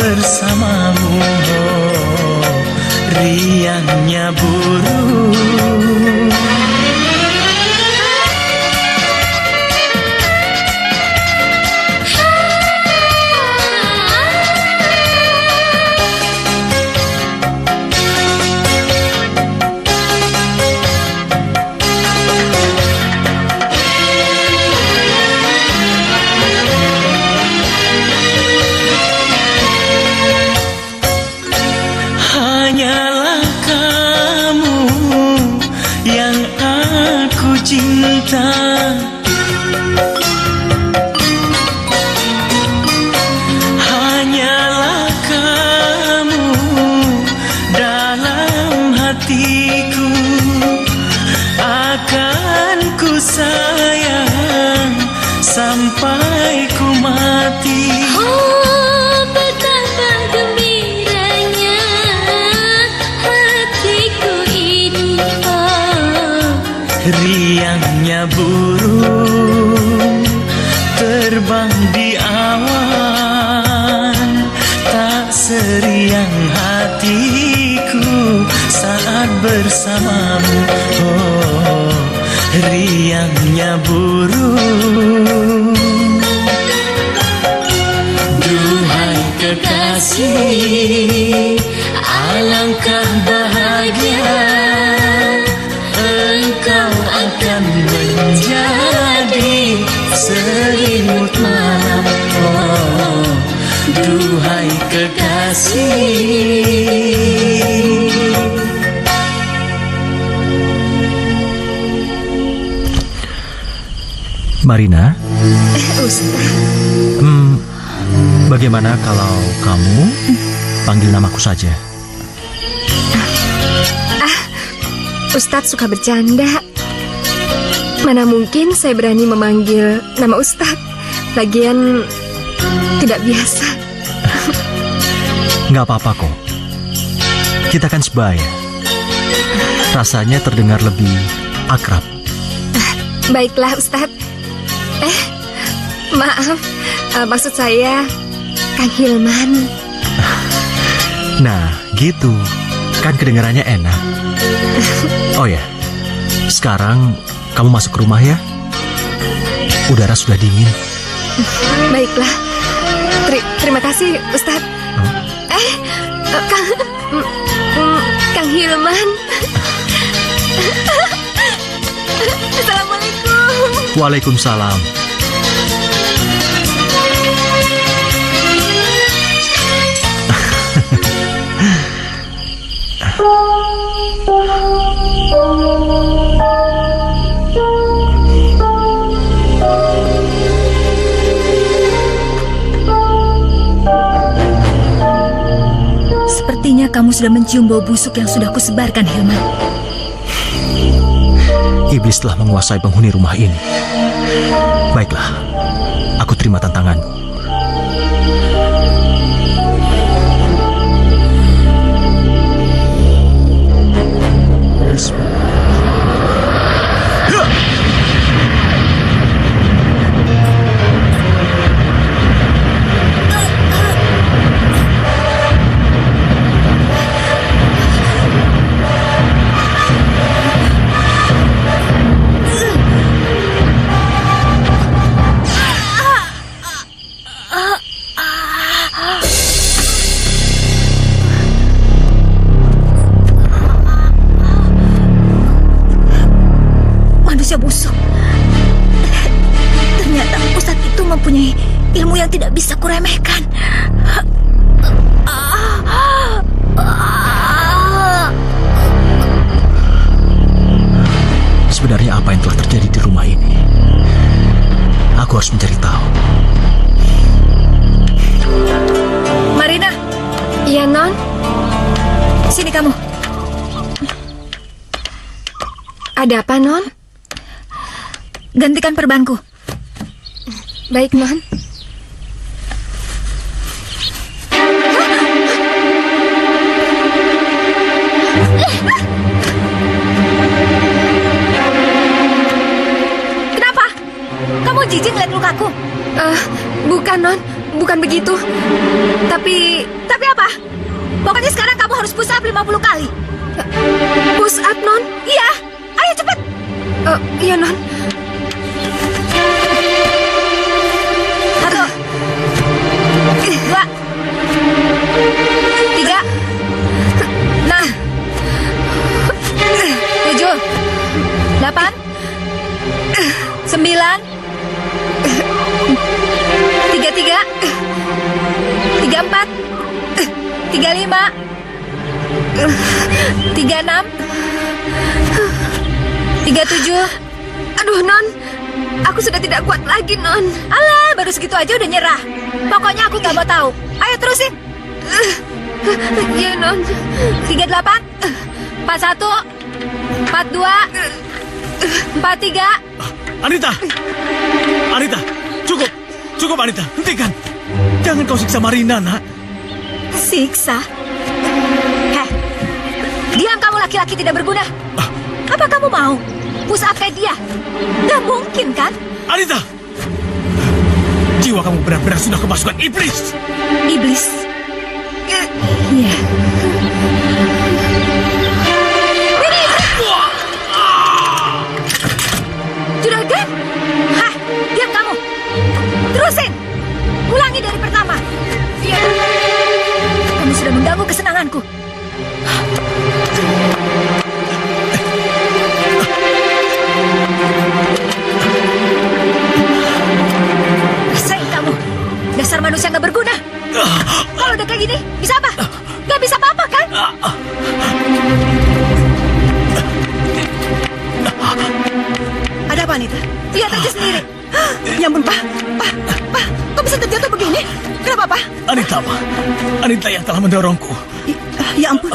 Speaker 6: bersamamu. Riangnya burung. Hanyalah kamu yang aku cinta. Hanyalah kamu dalam hatiku. Akan ku sayang sampai ku mati.
Speaker 7: Oh, betapa gembiranya hatiku ini. Oh,
Speaker 6: riangnya burung terbang di awan. Tak seriang hatiku saat bersamamu. Oh, riangnya burung. Duhai kekasih, alangkah bahagia engkau akan menjadi selimut malam. Oh, duhai kekasih.
Speaker 10: Marina,
Speaker 4: Ustaz.
Speaker 10: bagaimana kalau kamu panggil namaku saja?
Speaker 8: Ustadz suka bercanda. Mana mungkin saya berani memanggil nama Ustadz. Lagian tidak biasa.
Speaker 10: Nggak apa-apa kok. Kita kan sebaya. Rasanya terdengar lebih akrab.
Speaker 8: Baiklah Ustadz. Maaf, maksud saya Kang Hilman.
Speaker 10: Nah, gitu. Kan kedengarannya enak. Oh ya, sekarang kamu masuk ke rumah ya. Udara sudah dingin.
Speaker 8: Baiklah. Terima kasih Ustadz. Kang Hilman. Assalamualaikum.
Speaker 10: Waalaikumsalam.
Speaker 3: Sepertinya kamu sudah mencium bau busuk yang sudah kusebarkan, Hilman.
Speaker 10: Iblis telah menguasai penghuni rumah ini. Baiklah, aku terima tantanganmu.
Speaker 3: Busuk. Ternyata Ustadz itu mempunyai ilmu yang tidak bisa kuremehkan.
Speaker 10: Sebenarnya apa yang telah terjadi di rumah ini? Aku harus mencari tahu.
Speaker 3: Marina.
Speaker 8: Iya, Non.
Speaker 3: Sini kamu.
Speaker 8: Ada apa, Non?
Speaker 3: Gantikan perbanku.
Speaker 8: Baik, Non.
Speaker 3: Kenapa? Kamu jijik lihat lukaku?
Speaker 8: Bukan, Non.
Speaker 1: bukan begitu. Tapi apa? Pokoknya sekarang kamu harus push up 50 kali. Push up, Non? Iya. Ayo cepat. Iya, Non. 1, 2, 3, 6, 7, 8, 9, 33, 34, 35, 36, 37. Aduh, Non. Aku sudah tidak kuat lagi, Non. Alah, baru segitu aja udah nyerah. Pokoknya aku nggak mau tahu. Ayo terusin. Iya, Non. 38, 41, 42, 43.
Speaker 2: Anita! Anita, cukup! Cukup, Anita. Hentikan. Jangan kau siksa Marina, nak.
Speaker 1: Siksa? Heh, diam kamu laki-laki tidak berguna. Apa kamu mau push up kayak dia? Gak mungkin, kan?
Speaker 2: Anita! Jiwa kamu benar-benar sudah kemasukan iblis.
Speaker 1: Iblis? Iya. Juragan? Hah, diam kamu. Terusin. Ulangi dari pertama. Iya. Kamu sudah mengganggu kesenanganku. Rasain kamu. Dasar manusia gak berguna. Kalau udah kayak gini, bisa apa? Gak bisa apa-apa, kan?
Speaker 3: Ada apa, Anita?
Speaker 1: Lihat aja sendiri.
Speaker 3: Ya ampun, Pak. Kok bisa terjatuh begini? Kenapa, Pak?
Speaker 2: Anita, Ma. Anita yang telah mendorongku.
Speaker 3: Ya ampun.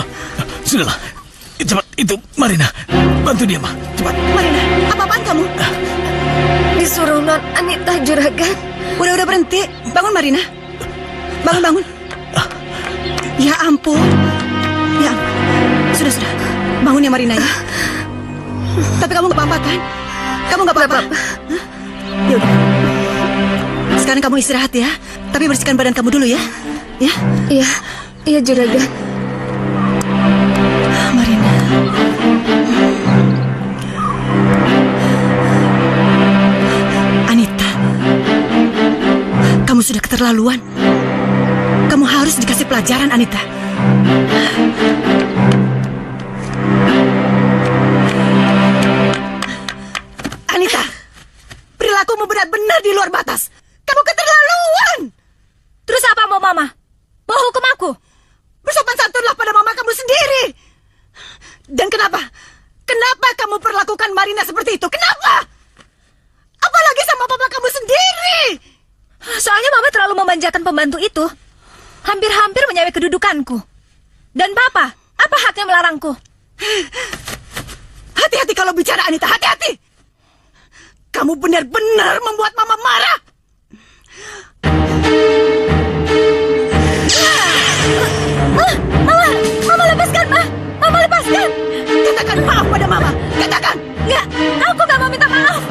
Speaker 2: Sudahlah. Cepat, itu Marina. Bantu dia, Ma. Cepat.
Speaker 3: Marina, apa-apaan kamu?
Speaker 1: Disuruh Non Anita, Juragan.
Speaker 3: Udah berhenti. Bangun, Marina. Bangun. Ya ampun. Ya ampun. Sudah. Bangun ya, Marina, ya. Tapi kamu gak apa-apa, kan? Kamu gak apa-apa? Ya udah. Sekarang kamu istirahat ya. Tapi bersihkan badan kamu dulu ya. Ya?
Speaker 8: Iya, Juragan.
Speaker 3: Marina. Anita. Kamu sudah keterlaluan. Kamu harus dikasih pelajaran, Anita. Anita, perilakumu benar-benar di luar batas. Kamu keterlaluan.
Speaker 1: Terus apa mau Mama? Mau hukum aku?
Speaker 3: Bersopan santunlah pada mama kamu sendiri. Dan kenapa? Kenapa kamu perlakukan Marina seperti itu? Kenapa? Apalagi sama papa kamu sendiri.
Speaker 1: Soalnya Mama terlalu memanjakan pembantu itu. Hampir-hampir menyamai kedudukanku. Dan Papa, apa haknya melarangku?
Speaker 3: Hati-hati kalau bicara, Anita, hati-hati. Kamu benar-benar membuat Mama marah.
Speaker 1: Mama lepaskan, Ma. Mama lepaskan.
Speaker 3: Katakan maaf pada Mama. Katakan.
Speaker 1: Enggak, aku gak mau minta maaf.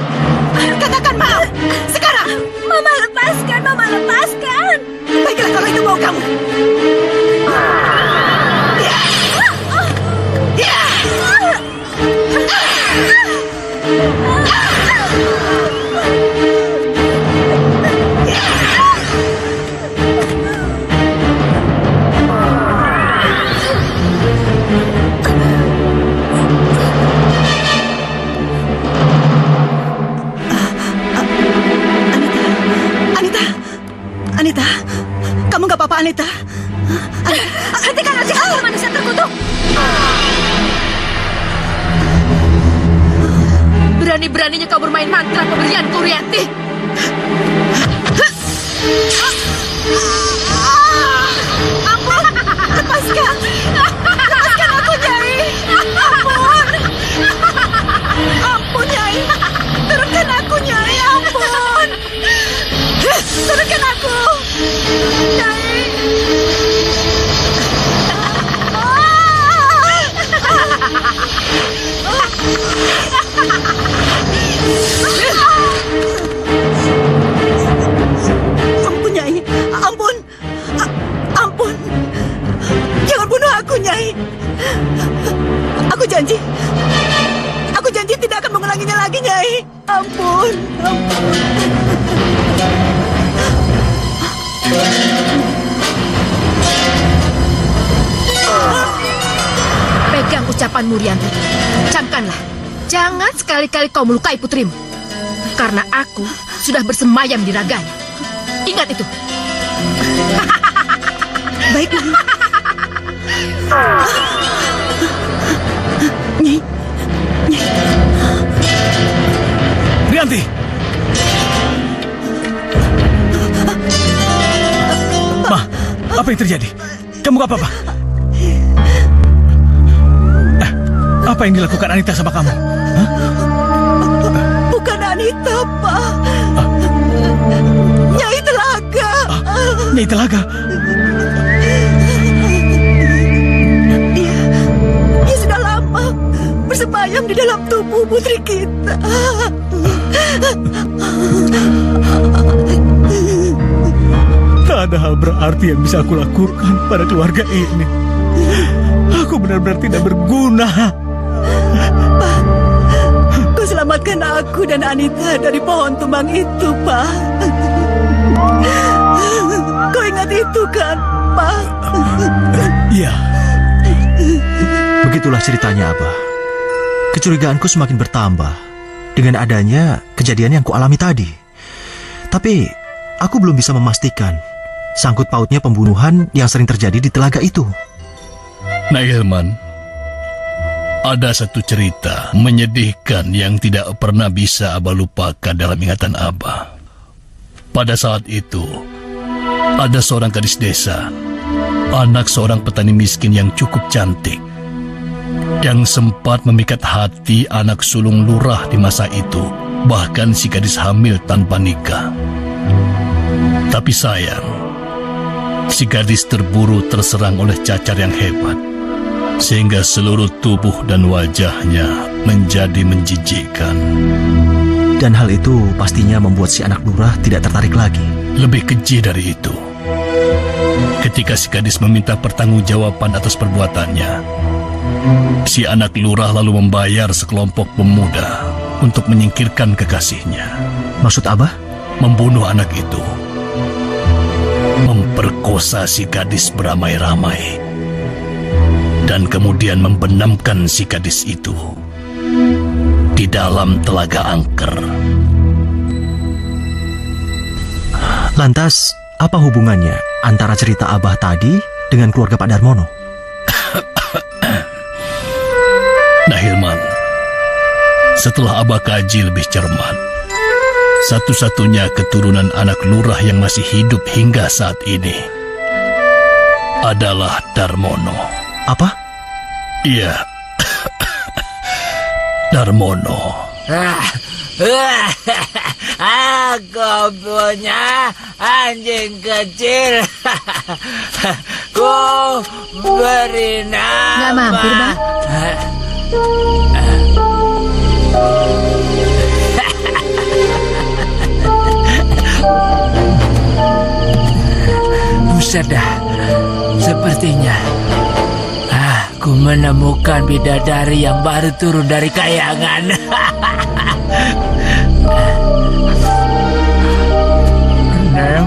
Speaker 3: Katakan maaf. Sekarang.
Speaker 1: Mama lepaskan, Mama lepaskan.
Speaker 3: Baiklah kalau itu mau kamu. Anita, kamu gak apa-apa, Anita?
Speaker 1: Hentikan aja kamu, manusia terkutuk. Berani-beraninya kau bermain mantra pemberianku, Rianti.
Speaker 3: Ampun, lepaskan. Lepaskan aku, Nyai. Ampun. Ampun, Nyai. Turunkan aku, Nyai. Ampun. Turunkan aku. Nyai. Ampun, Nyai. Ampun. janji. Aku janji tidak akan mengulanginya lagi, Nyai. Ampun, ampun.
Speaker 1: Pegang ucapanmu, Rianti. Camkanlah. Jangan sekali-kali kau melukai putrimu. Karena aku sudah bersemayam di raganya. Ingat itu.
Speaker 3: Baik, Nyai. Nyai.
Speaker 2: Rianti! Ma, apa yang terjadi? Kamu gak apa-apa? Apa yang dilakukan Anita sama kamu? Hah?
Speaker 3: Bukan Anita, Pak. Nyai Telaga.
Speaker 2: Nyai Telaga?
Speaker 3: Dia sudah lama bersemayam di dalam tubuh putri kita.
Speaker 2: Tak ada hal berarti yang bisa aku lakukan pada keluarga ini. Aku benar-benar tidak berguna.
Speaker 3: Pak, kau selamatkan aku dan Anita dari pohon tumbang itu, Pak. Kau ingat itu kan, Pak?
Speaker 2: Iya.
Speaker 10: Begitulah ceritanya, Abah. Kecurigaanku semakin bertambah dengan adanya kejadian yang kualami tadi. Tapi aku belum bisa memastikan sangkut pautnya pembunuhan yang sering terjadi di telaga itu.
Speaker 11: Nah, Hilman, ada satu cerita menyedihkan yang tidak pernah bisa Abah lupakan dalam ingatan Abah. Pada saat itu, ada seorang gadis desa, anak seorang petani miskin yang cukup cantik, yang sempat memikat hati anak sulung lurah di masa itu, bahkan si gadis hamil tanpa nikah. Tapi sayang, si gadis terburu terserang oleh cacar yang hebat, sehingga seluruh tubuh dan wajahnya menjadi menjijikkan.
Speaker 10: Dan hal itu pastinya membuat si anak lurah tidak tertarik lagi.
Speaker 11: Lebih keji dari itu, ketika si gadis meminta pertanggungjawaban atas perbuatannya, si anak lurah lalu membayar sekelompok pemuda untuk menyingkirkan kekasihnya.
Speaker 10: Maksud Abah?
Speaker 11: Membunuh anak itu, memperkosa si gadis beramai-ramai, dan kemudian membenamkan si gadis itu di dalam telaga angker.
Speaker 10: Lantas, apa hubungannya antara cerita Abah tadi dengan keluarga Pak Darmono?
Speaker 11: Nah, Hilman, setelah Abah kaji lebih cermat, satu-satunya keturunan anak lurah yang masih hidup hingga saat ini adalah Darmono.
Speaker 10: Apa?
Speaker 11: Iya, Darmono.
Speaker 12: Aku punya anjing kecil. Ku beri nama.
Speaker 1: Nggak mampir, Bang?
Speaker 12: Buset dah, sepertinya aku menemukan bidadari yang baru turun dari kayangan. Neng,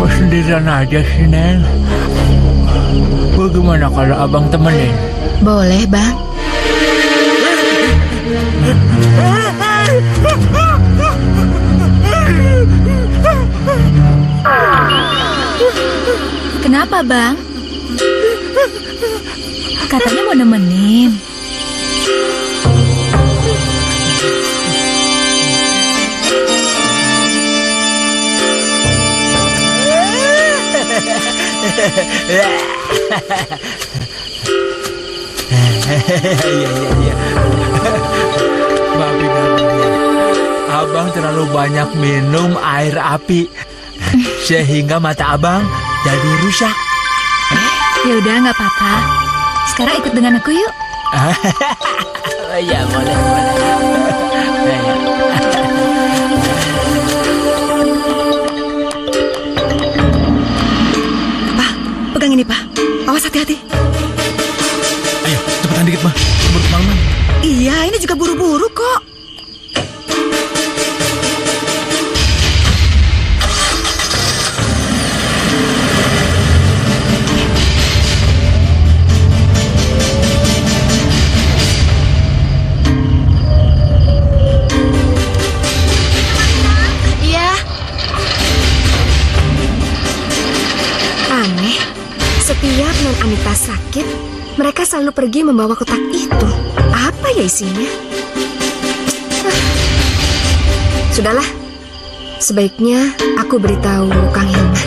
Speaker 12: kok sendirian aja sih, Neng? Bagaimana kalau abang temenin?
Speaker 1: Boleh, Bang.
Speaker 4: Kenapa, Bang? Katanya mau nemenin.
Speaker 12: Iya. Babi abang terlalu banyak minum air api sehingga mata abang jadi rusak.
Speaker 4: Ya udah, nggak apa-apa. Sekarang ikut dengan aku yuk.
Speaker 12: Ya boleh.
Speaker 3: Pak, pegang ini, Pak. Awas hati-hati.
Speaker 2: Ayo. tahan dikit, mah. Keburu kemalaman.
Speaker 3: Iya, ini juga buru-buru kok.
Speaker 8: Iya. Aneh, setiap Non Anita sakit, mereka selalu pergi membawa kotak itu. Apa ya isinya? Sudahlah, sebaiknya aku beritahu Kang Hilman.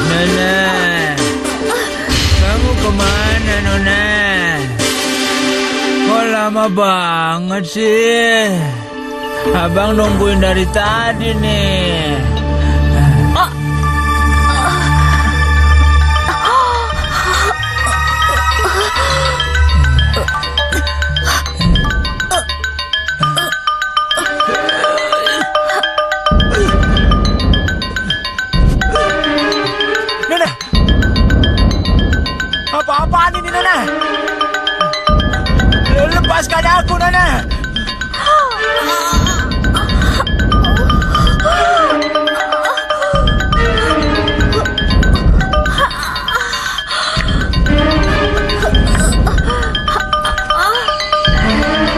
Speaker 12: Nona, kamu kemana, Nona? Kok lama banget sih? Abang nungguin dari tadi nih. Nona, apa-apaan ini, Nona? Lepaskan aku, Nona.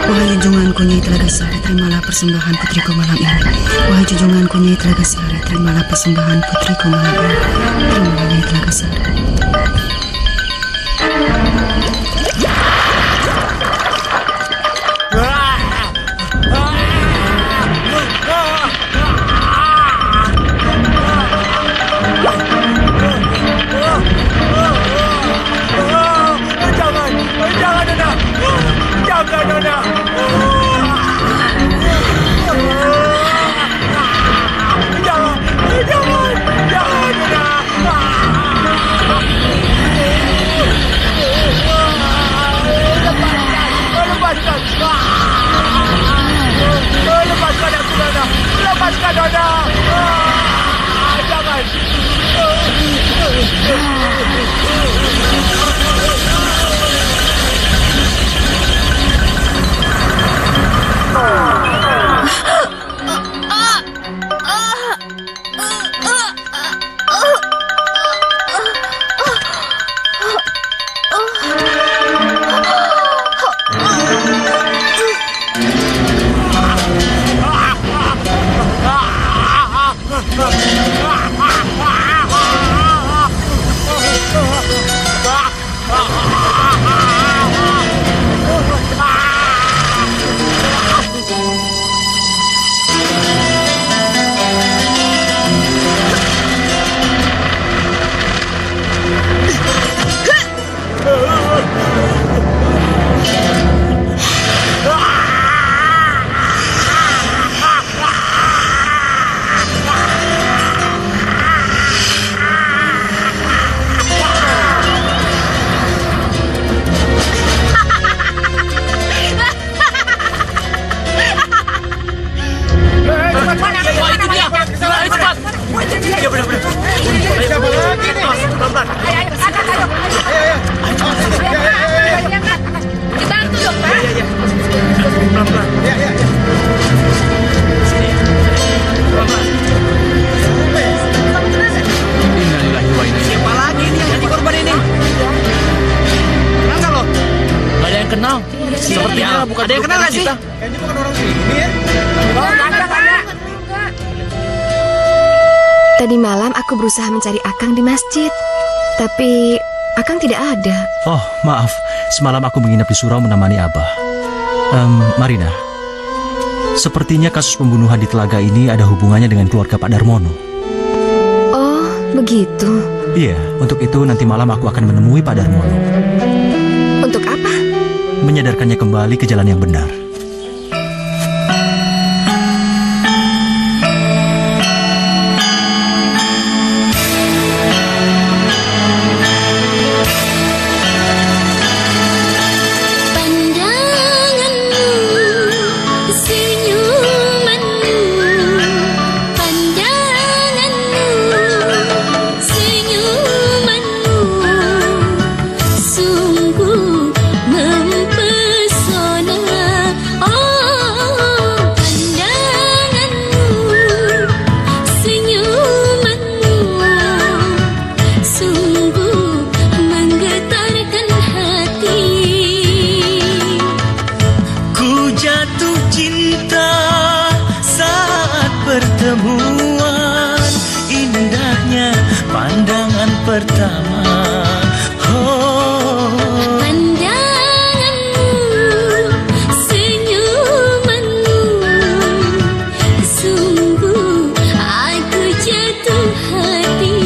Speaker 3: Wahai junjunganku Nyai Telaga Sari, terimalah persembahan putriku malam ini. Wahai junjunganku Nyai Telaga Sari, terimalah persembahan putriku malam ini. Terimalah Nyai Telaga Sari.
Speaker 12: Jangan, Nona. Lepaskan aku, Nona. Lepaskan, Nona. Jangan.
Speaker 5: Ada yang kenal gak sih?
Speaker 2: Kayaknya bukan orang sini ya.
Speaker 8: Tadi malam aku berusaha mencari Akang di masjid, tapi Akang tidak ada.
Speaker 10: Oh, maaf. Semalam aku menginap di surau menemani Abah. Marina, sepertinya kasus pembunuhan di telaga ini ada hubungannya dengan keluarga Pak Darmono.
Speaker 8: Oh, begitu.
Speaker 10: Iya, untuk itu nanti malam aku akan menemui Pak Darmono.
Speaker 8: Untuk apa?
Speaker 10: Menyadarkannya kembali ke jalan yang benar.
Speaker 6: pertama. Oh,
Speaker 7: Pandanganmu, senyumanmu, sungguh aku jatuh hati.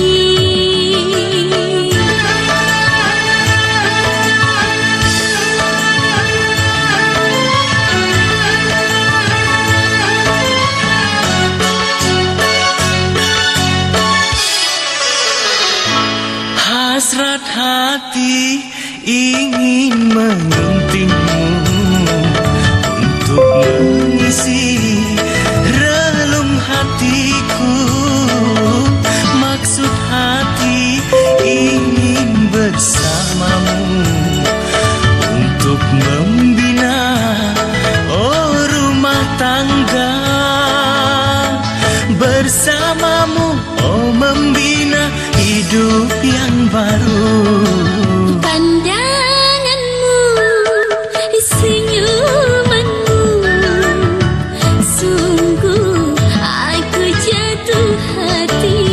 Speaker 6: hasrat hati ingin menguntingmu untuk mengisi relung hatiku. Maksud hati ingin bersamamu untuk membina rumah tangga. Bersamamu membina hidup yang baru.
Speaker 7: Pandanganmu, senyumanmu, sungguh aku jatuh hati.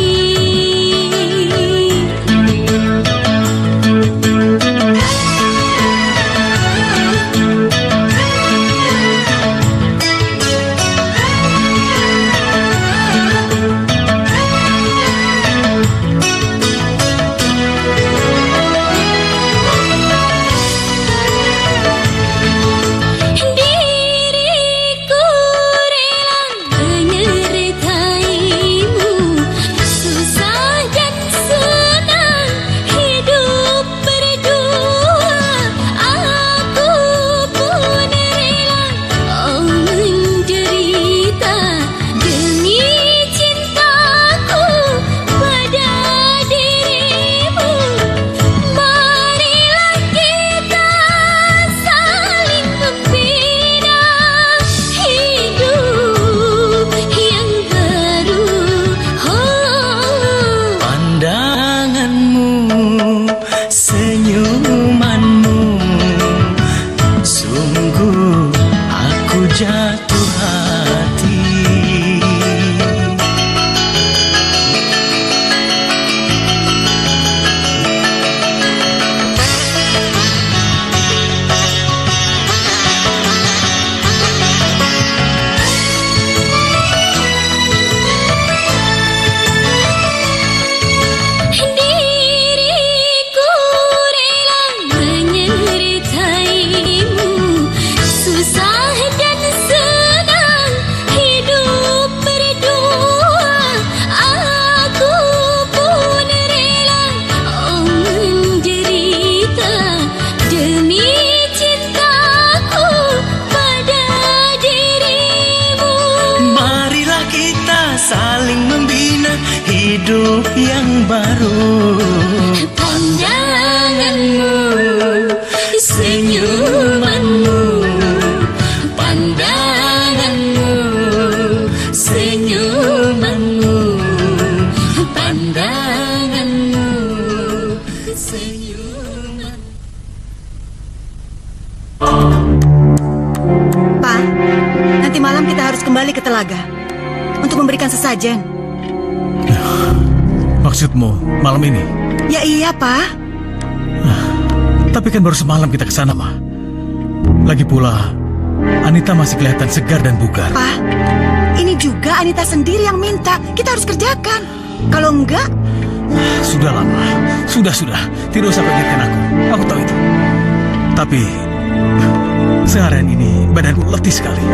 Speaker 6: Jatuh hati.
Speaker 7: Diriku rela menyertaimu, susah dan senang hidup berdua. Aku pun rela menderita demi cintaku pada dirimu.
Speaker 6: Marilah kita saling membina hidup yang baru.
Speaker 7: Pandanganmu, senyumanmu, pandanganmu, senyumanmu, pandanganmu, senyumanmu.
Speaker 3: Pak, nanti malam kita harus kembali ke telaga untuk memberikan sesajen.
Speaker 2: Maksudmu malam ini?
Speaker 3: Ya iya, Pak.
Speaker 2: Tapi kan baru semalam kita ke sana, Ma. Lagi pula, Anita masih kelihatan segar dan bugar.
Speaker 3: Pak, ini juga Anita sendiri yang minta. Kita harus kerjakan. Kalau enggak...
Speaker 2: Sudahlah, Ma. Sudah. Tidak usah pikirkan aku. Aku tahu itu. Tapi, seharian ini badanku letih sekali.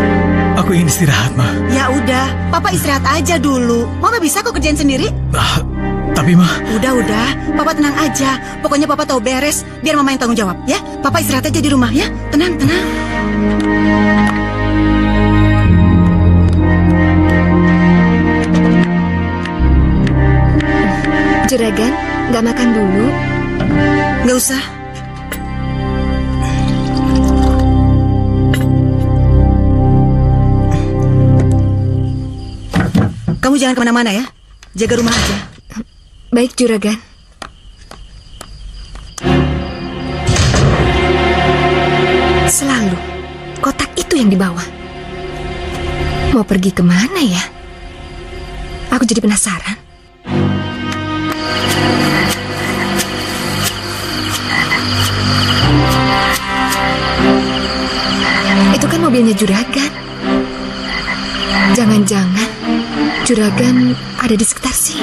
Speaker 2: Aku ingin istirahat, Ma.
Speaker 3: Ya udah, Papa istirahat aja dulu. Mama bisa kok kerjain sendiri.
Speaker 2: Tapi, Ma...
Speaker 3: Udah, Papa tenang aja. Pokoknya Papa tahu beres, biar Mama yang tanggung jawab, ya. Papa istirahat aja di rumah, ya. Tenang.
Speaker 8: Juragan, nggak makan dulu?
Speaker 3: Nggak usah. Kamu jangan kemana-mana ya. Jaga rumah aja.
Speaker 8: Baik, Juragan. Selalu kotak itu yang dibawa. Mau pergi kemana ya? Aku jadi penasaran. juragan ada di sekitar sini.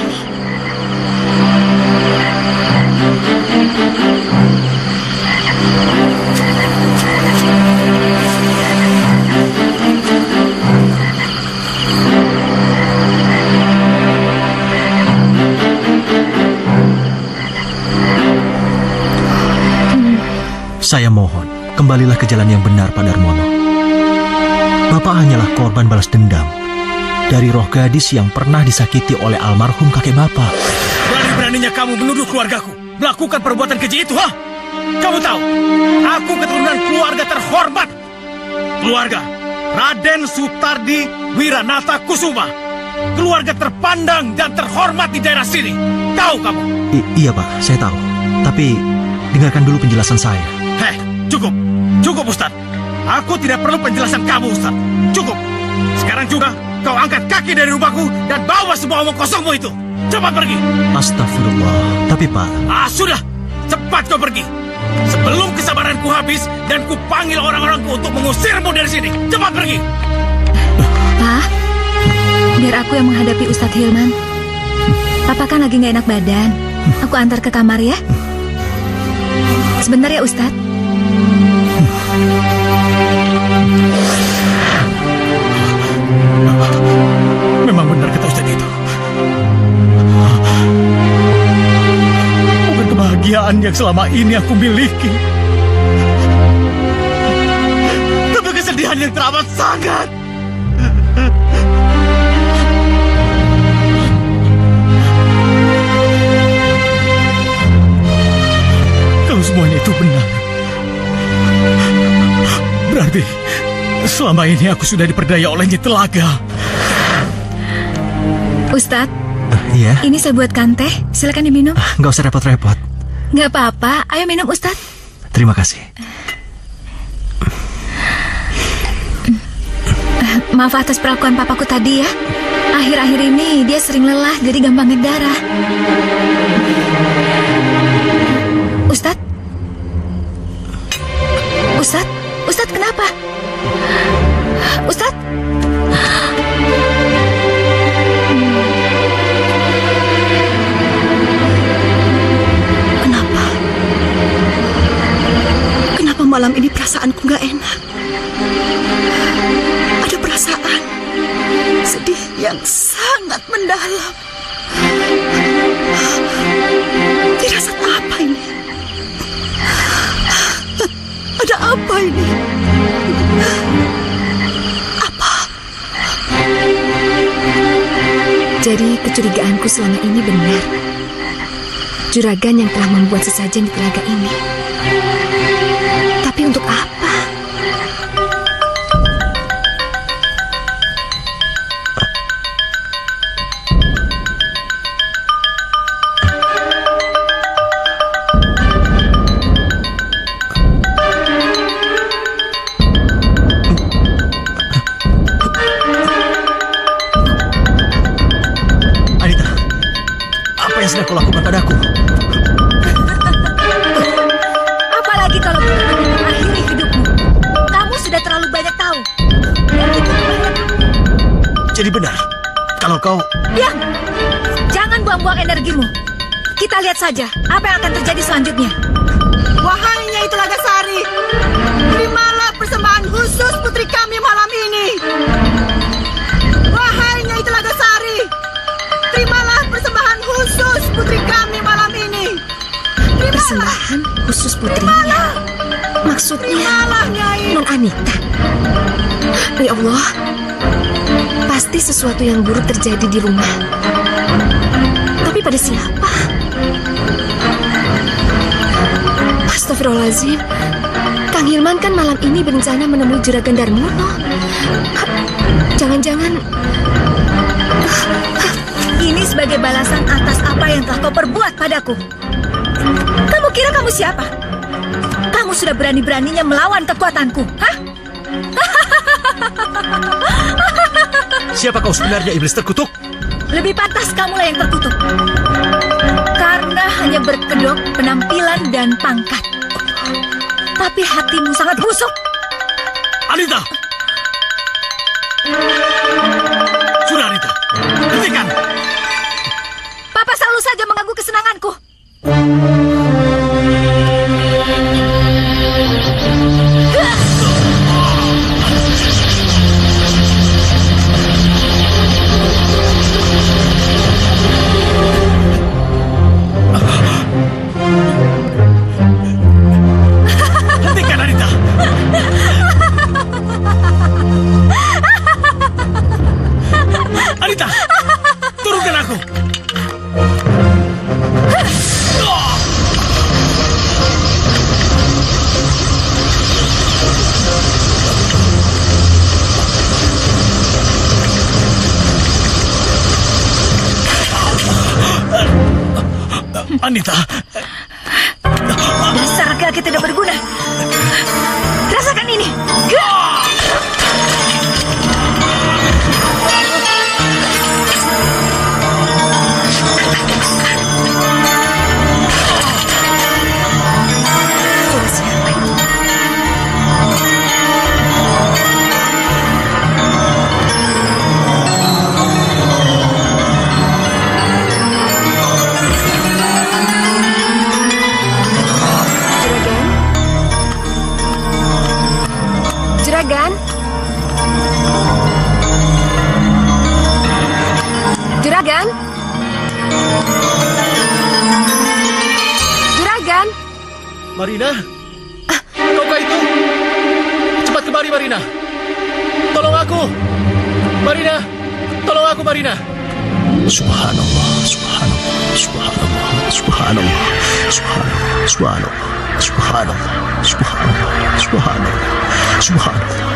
Speaker 10: Saya mohon, kembalilah ke jalan yang benar, Pak Darmono. Bapak hanyalah korban balas dendam dari roh gadis yang pernah disakiti oleh almarhum kakek Bapak.
Speaker 2: Berani-beraninya kamu menuduh keluargaku melakukan perbuatan keji itu, ha? Kamu tahu, aku keturunan keluarga terhormat. Keluarga Raden Sutardi Wiranata Kusuma. Keluarga terpandang dan terhormat di daerah sini. Tahu kamu?
Speaker 10: Iya, Pak, saya tahu. Tapi dengarkan dulu penjelasan saya.
Speaker 2: Hei, cukup. Cukup, Ustaz. Aku tidak perlu penjelasan kamu, Ustaz. Cukup. Sekarang juga kau angkat kaki dari rumahku dan bawa semua omong kosongmu itu. Cepat pergi.
Speaker 10: Astagfirullah. Tapi, Pak...
Speaker 2: Sudah. Cepat kau pergi. Sebelum kesabaranku habis dan ku panggil orang-orangku untuk mengusirmu dari sini. Cepat pergi.
Speaker 4: Pak, biar aku yang menghadapi Ustadz Hilman. Papa kan lagi gak enak badan. Aku antar ke kamar ya. Sebentar ya, Ustadz.
Speaker 2: Memang benar kata Ustadz itu. Bukan kebahagiaan yang selama ini aku miliki, tapi kesedihan yang teramat sangat. Kalau semuanya itu benar, berarti selama ini aku sudah diperdaya oleh Nyi Telaga.
Speaker 4: Ustadz,
Speaker 10: iya?
Speaker 4: Ini saya buatkan teh. Silakan diminum.
Speaker 10: Nggak usah repot-repot.
Speaker 4: Nggak apa-apa. Ayo minum, Ustadz.
Speaker 10: Terima kasih.
Speaker 4: Maaf atas perlakuan papaku tadi ya. Akhir-akhir ini dia sering lelah, jadi gampang darah. Ustadz? Ustadz? Ustadz kenapa? Ustadz?
Speaker 3: Kenapa malam ini perasaanku gak enak? Ada perasaan sedih yang sangat mendalam. Firasat apa ini? Ada apa ini? Apa?
Speaker 8: Jadi kecurigaanku selama ini benar. Juragan yang telah membuat sesajen di telaga ini. Tapi untuk apa?
Speaker 10: Anita, apa yang sedang kau lakukan padaku?
Speaker 4: Apalagi kalau bukan untuk mengakhiri hidupmu. Kamu sudah terlalu banyak tahu.
Speaker 10: Jadi benar, kalau kau...
Speaker 4: Diam! Jangan buang-buang energimu. Kita lihat saja apa yang akan terjadi selanjutnya.
Speaker 3: Wahai Nyai Telaga Sari, terimalah persembahan khusus putri kami malam ini. Wahai Nyai Telaga Sari, terimalah persembahan khusus putri kami malam ini. Terimalah.
Speaker 8: Persembahan khusus putrinya. Maksudnya
Speaker 3: Terimalah, Nyai.
Speaker 8: Non Anita. Ya Allah, pasti sesuatu yang buruk terjadi di rumah. Tapi pada siapa? Astagfirullahaladzim. Kang Hilman kan malam ini berencana menemui Juragan Darmono. Jangan-jangan...
Speaker 4: Ini sebagai balasan atas apa yang telah kau perbuat padaku. Kamu kira kamu siapa? Kamu sudah berani-beraninya melawan kekuatanku, hah?
Speaker 10: Siapa kau sebenarnya, iblis terkutuk?
Speaker 4: Lebih pantas kamulah yang terkutuk. Karena hanya berkedok penampilan dan pangkat. Tapi hatimu sangat busuk.
Speaker 2: Anita! Sudah, Anita. Hentikan. Hentikan Anita! Anita! Turunkan aku! Anita!
Speaker 3: Dasar laki tidak berguna. Rasakan ini.
Speaker 8: Juragan? Juragan? Juragan?
Speaker 5: Marina? Kaukah itu? Cepat kemari, Marina. Tolong aku. Marina, tolong aku, Marina.
Speaker 10: Subhanallah, subhanallah, subhanallah, subhanallah, subhanallah, subhanallah, subhanallah, subhanallah, subhanallah, subhanallah,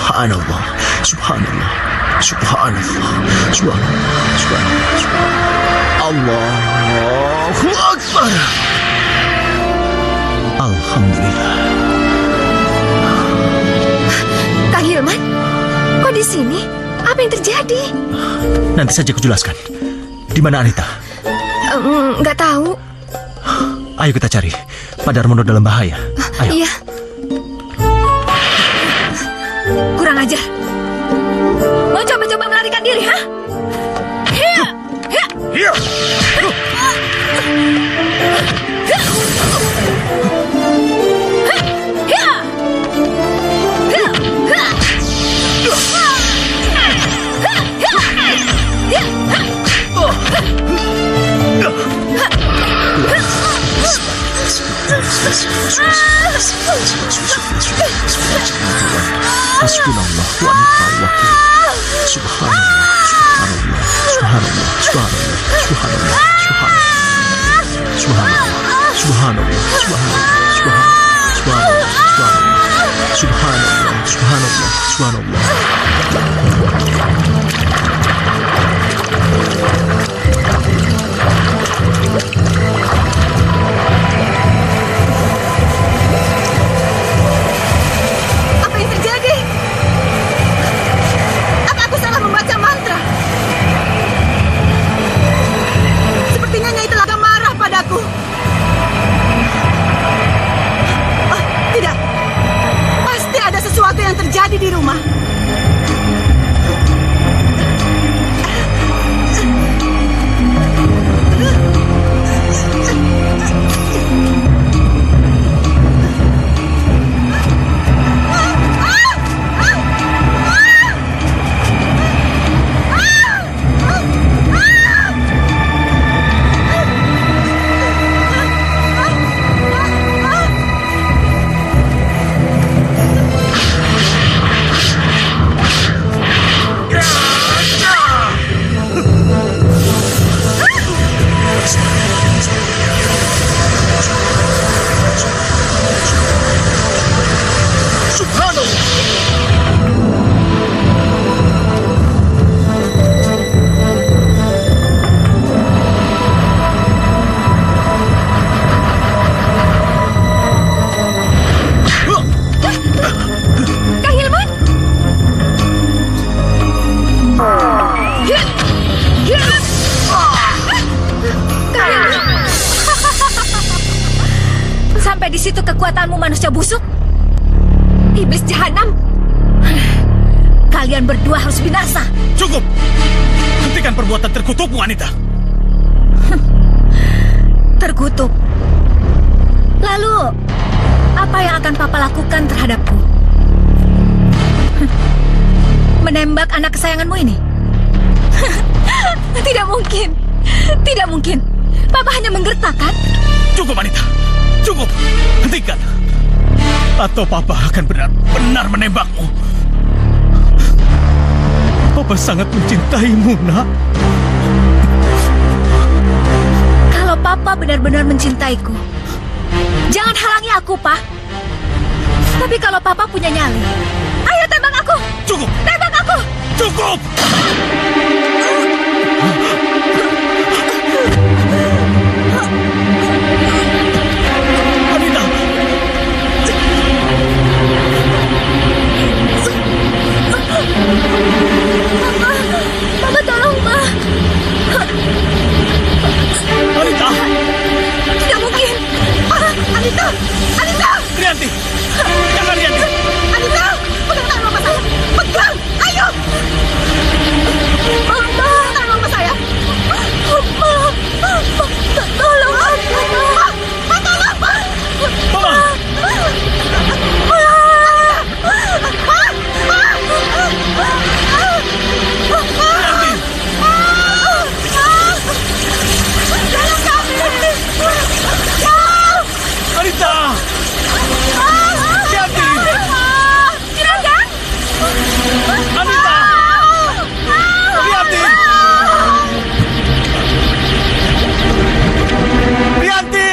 Speaker 10: subhanallah, subhanallah, subhanallah, subhanallah, subhanallah, Allahu Akbar. Alhamdulillah.
Speaker 8: Kang Hilman? Kok di sini? Apa yang terjadi?
Speaker 10: Nanti saja kujelaskan. Di mana Anita?
Speaker 8: Nggak tahu.
Speaker 10: Ayo kita cari. Pak Darmono dalam bahaya. Ayo.
Speaker 8: Iya.
Speaker 3: Kurang ajar. Mau coba-coba melarikan diri, ha? Hiya! Hiya!
Speaker 2: Hiya!
Speaker 10: Hasbunallah wa ni'mal wakil. Subhanallah, subhanallah, subhanallah, subhanallah, subhanallah, subhanallah, subhanallah, subhanallah, subhanallah, subhanallah, subhanallah, subhanallah.
Speaker 3: Apa yang terjadi? Apa aku salah membaca mantra? Sepertinya Nyai Telaga marah padaku. Oh, tidak. Pasti ada sesuatu yang terjadi di rumah. Sampai di situ kekuatanmu, manusia busuk. Iblis jahanam. Kalian berdua harus binasa.
Speaker 2: Cukup. Hentikan perbuatan terkutukmu, Anita.
Speaker 3: Terkutuk.
Speaker 1: Papa lakukan terhadapku? Menembak anak kesayanganmu ini?
Speaker 4: Tidak mungkin. Tidak mungkin. Papa hanya menggertak, kan?
Speaker 2: Cukup, Anita. Cukup. Hentikan. Atau Papa akan benar-benar menembakmu. Papa sangat mencintaimu, nak.
Speaker 1: Kalau Papa benar-benar mencintaiku, jangan halangi aku, Pak. Tapi kalau Papa punya nyali, ayo tembak aku.
Speaker 2: Cukup.
Speaker 1: Tembak aku.
Speaker 2: Cukup. Anita.
Speaker 1: Papa tolong, Pak.
Speaker 2: Anita.
Speaker 1: Tidak mungkin.
Speaker 3: Anita! Anita!
Speaker 2: Rianti. Jangan, Rianti.
Speaker 3: Anita! Pegang tangan mama saya! Pegang! Ayo!
Speaker 1: Mama.
Speaker 3: Tangan mama saya!
Speaker 1: Tolong aku.
Speaker 3: Tolong!
Speaker 2: Mama. Anita! Rianti!
Speaker 1: Juragan!
Speaker 2: Anita! Rianti! Rianti!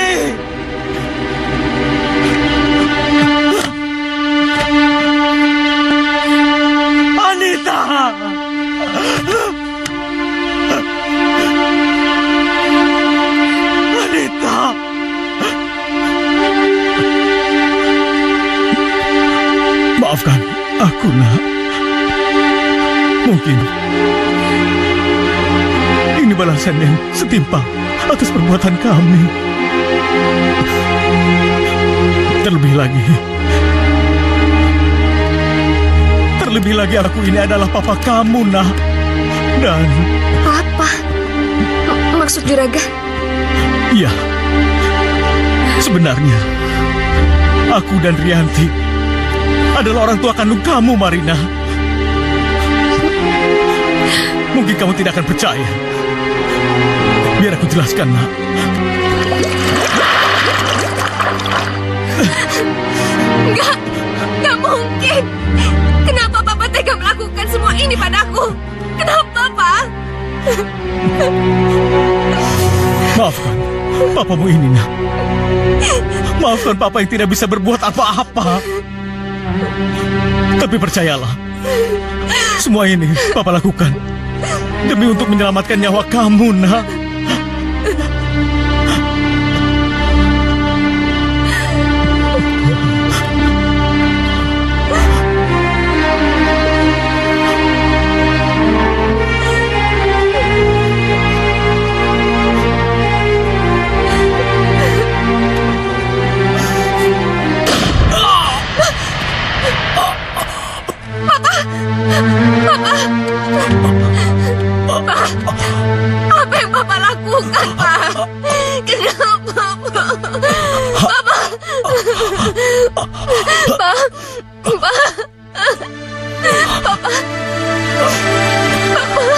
Speaker 2: Anita! Anita! Maafkan aku, nak. Mungkin ini balasan yang setimpal atas perbuatan kami. Terlebih lagi aku ini adalah papa kamu, nak. Dan
Speaker 8: Papa? Maksud Juragan?
Speaker 2: iya, sebenarnya aku dan Rianti adalah orang tua kandung kamu, Marina. Mungkin kamu tidak akan percaya. Biar aku jelaskan, nak.
Speaker 4: Enggak mungkin. Kenapa Papa tega melakukan semua ini padaku? Kenapa, Pak?
Speaker 2: Maafkan papamu ini, nak. Maafkan papa yang tidak bisa berbuat apa-apa. Tapi percayalah, semua ini papa lakukan demi untuk menyelamatkan nyawa kamu, nak.
Speaker 4: Apa yang Papa lakukan, Pak? Kenapa, Pak? Papa! Pak! Pak! Papa! Papa!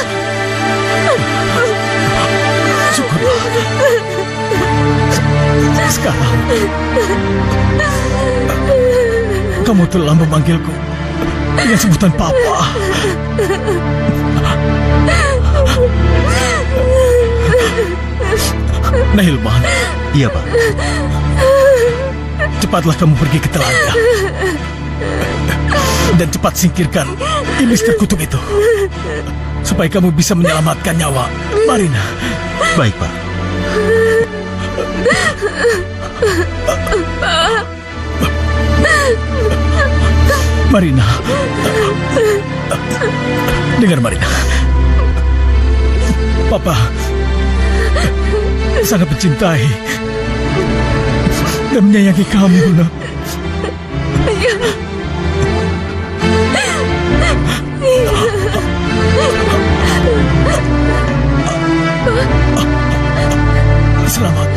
Speaker 2: Syukurlah. Sekarang kamu telah memanggilku dengan sebutan papa. Nahilman.
Speaker 10: Iya, Pak.
Speaker 2: Cepatlah kamu pergi ke telaga. Dan cepat singkirkan iblis terkutuk itu. Supaya kamu bisa menyelamatkan nyawa Marina.
Speaker 10: Baik, Pak.
Speaker 2: Marina. Dengar, Marina. Papa sangat mencintai dan menyayangi kamu, nak. Selamat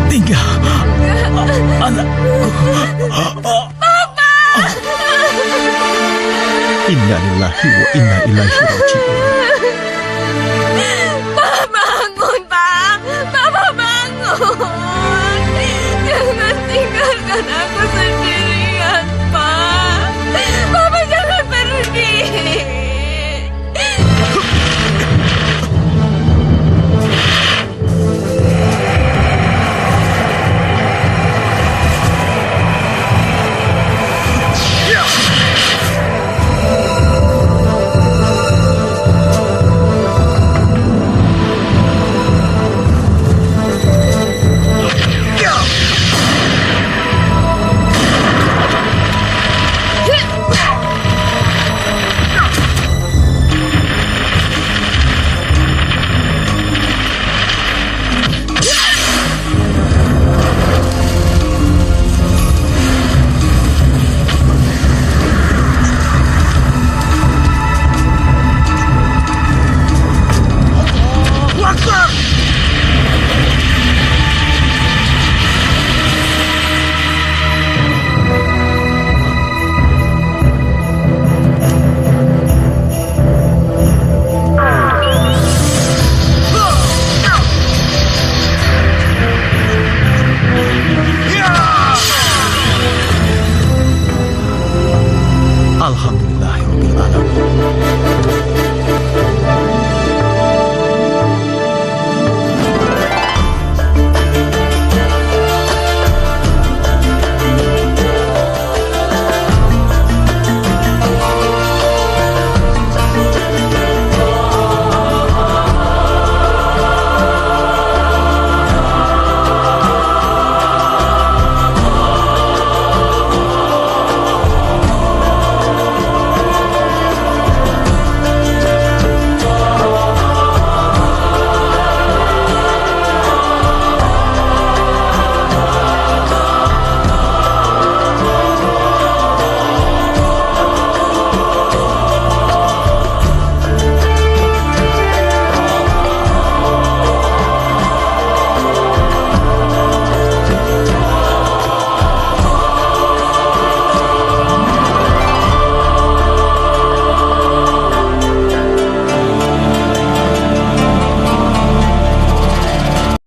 Speaker 2: tinggal, anakku.
Speaker 10: Inna lillahi wa inna ilaihi raji'un.